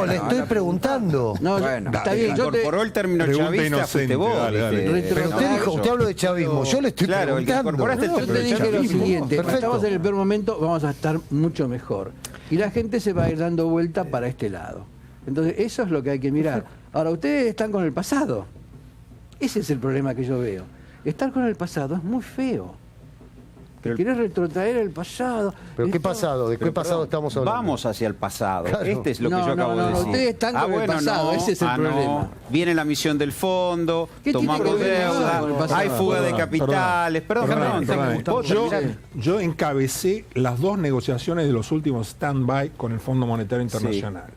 Speaker 10: le estoy preguntando.
Speaker 12: No, está bien.
Speaker 7: Incorporó el término chavista, fuiste vos.
Speaker 10: Pero usted habló de chavismo. Yo le estoy preguntando.
Speaker 12: Yo te dije lo siguiente. Estamos en el peor momento, vamos a estar mucho mejor. Y la gente se va a ir dando vuelta para este lado. Entonces, eso es lo que hay que mirar. Ahora, ustedes están con el pasado. Ese es el problema que yo veo. Estar con el pasado es muy feo. Querés retrotraer el pasado.
Speaker 10: ¿Pero qué pasado? ¿De qué pasado estamos hablando?
Speaker 7: Vamos hacia el pasado.
Speaker 10: Claro.
Speaker 7: Este es lo que yo acabo de decir.
Speaker 12: Ustedes están con el pasado, ese es el problema.
Speaker 7: Viene la misión del fondo, tomamos deuda, hay fuga de capitales. Perdón.
Speaker 13: Yo encabecé las 2 negociaciones de los últimos stand-by con el Fondo Monetario Internacional. Sí.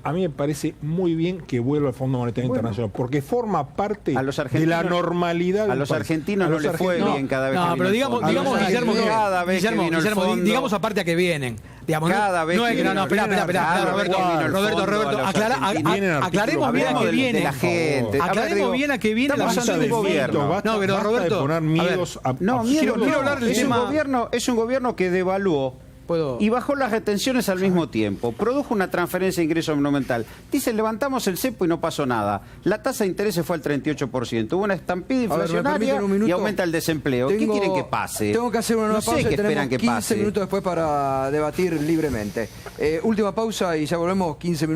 Speaker 13: A mí me parece muy bien que vuelva al Fondo Monetario Internacional, porque forma parte de la normalidad.
Speaker 7: A los argentinos no les fue bien cada vez que
Speaker 11: pero digamos Guillermo, digamos aparte a que vienen. Digamos,
Speaker 7: cada vez que
Speaker 11: espera, Roberto, aclaremos bien a qué viene. Aclaremos bien a qué viene la misión del gobierno.
Speaker 13: No, pero Roberto,
Speaker 7: quiero hablar del tema. Es un gobierno que devaluó y bajó las retenciones al mismo tiempo. Produjo una transferencia de ingreso monumental. Dicen, levantamos el cepo y no pasó nada. La tasa de interés fue al 38%. Hubo una estampida inflacionaria y aumenta el desempleo. ¿Qué quieren que pase?
Speaker 1: Tengo que hacer una nueva pausa y tenemos 15 minutos después para debatir libremente. Última pausa y ya volvemos 15 minutos.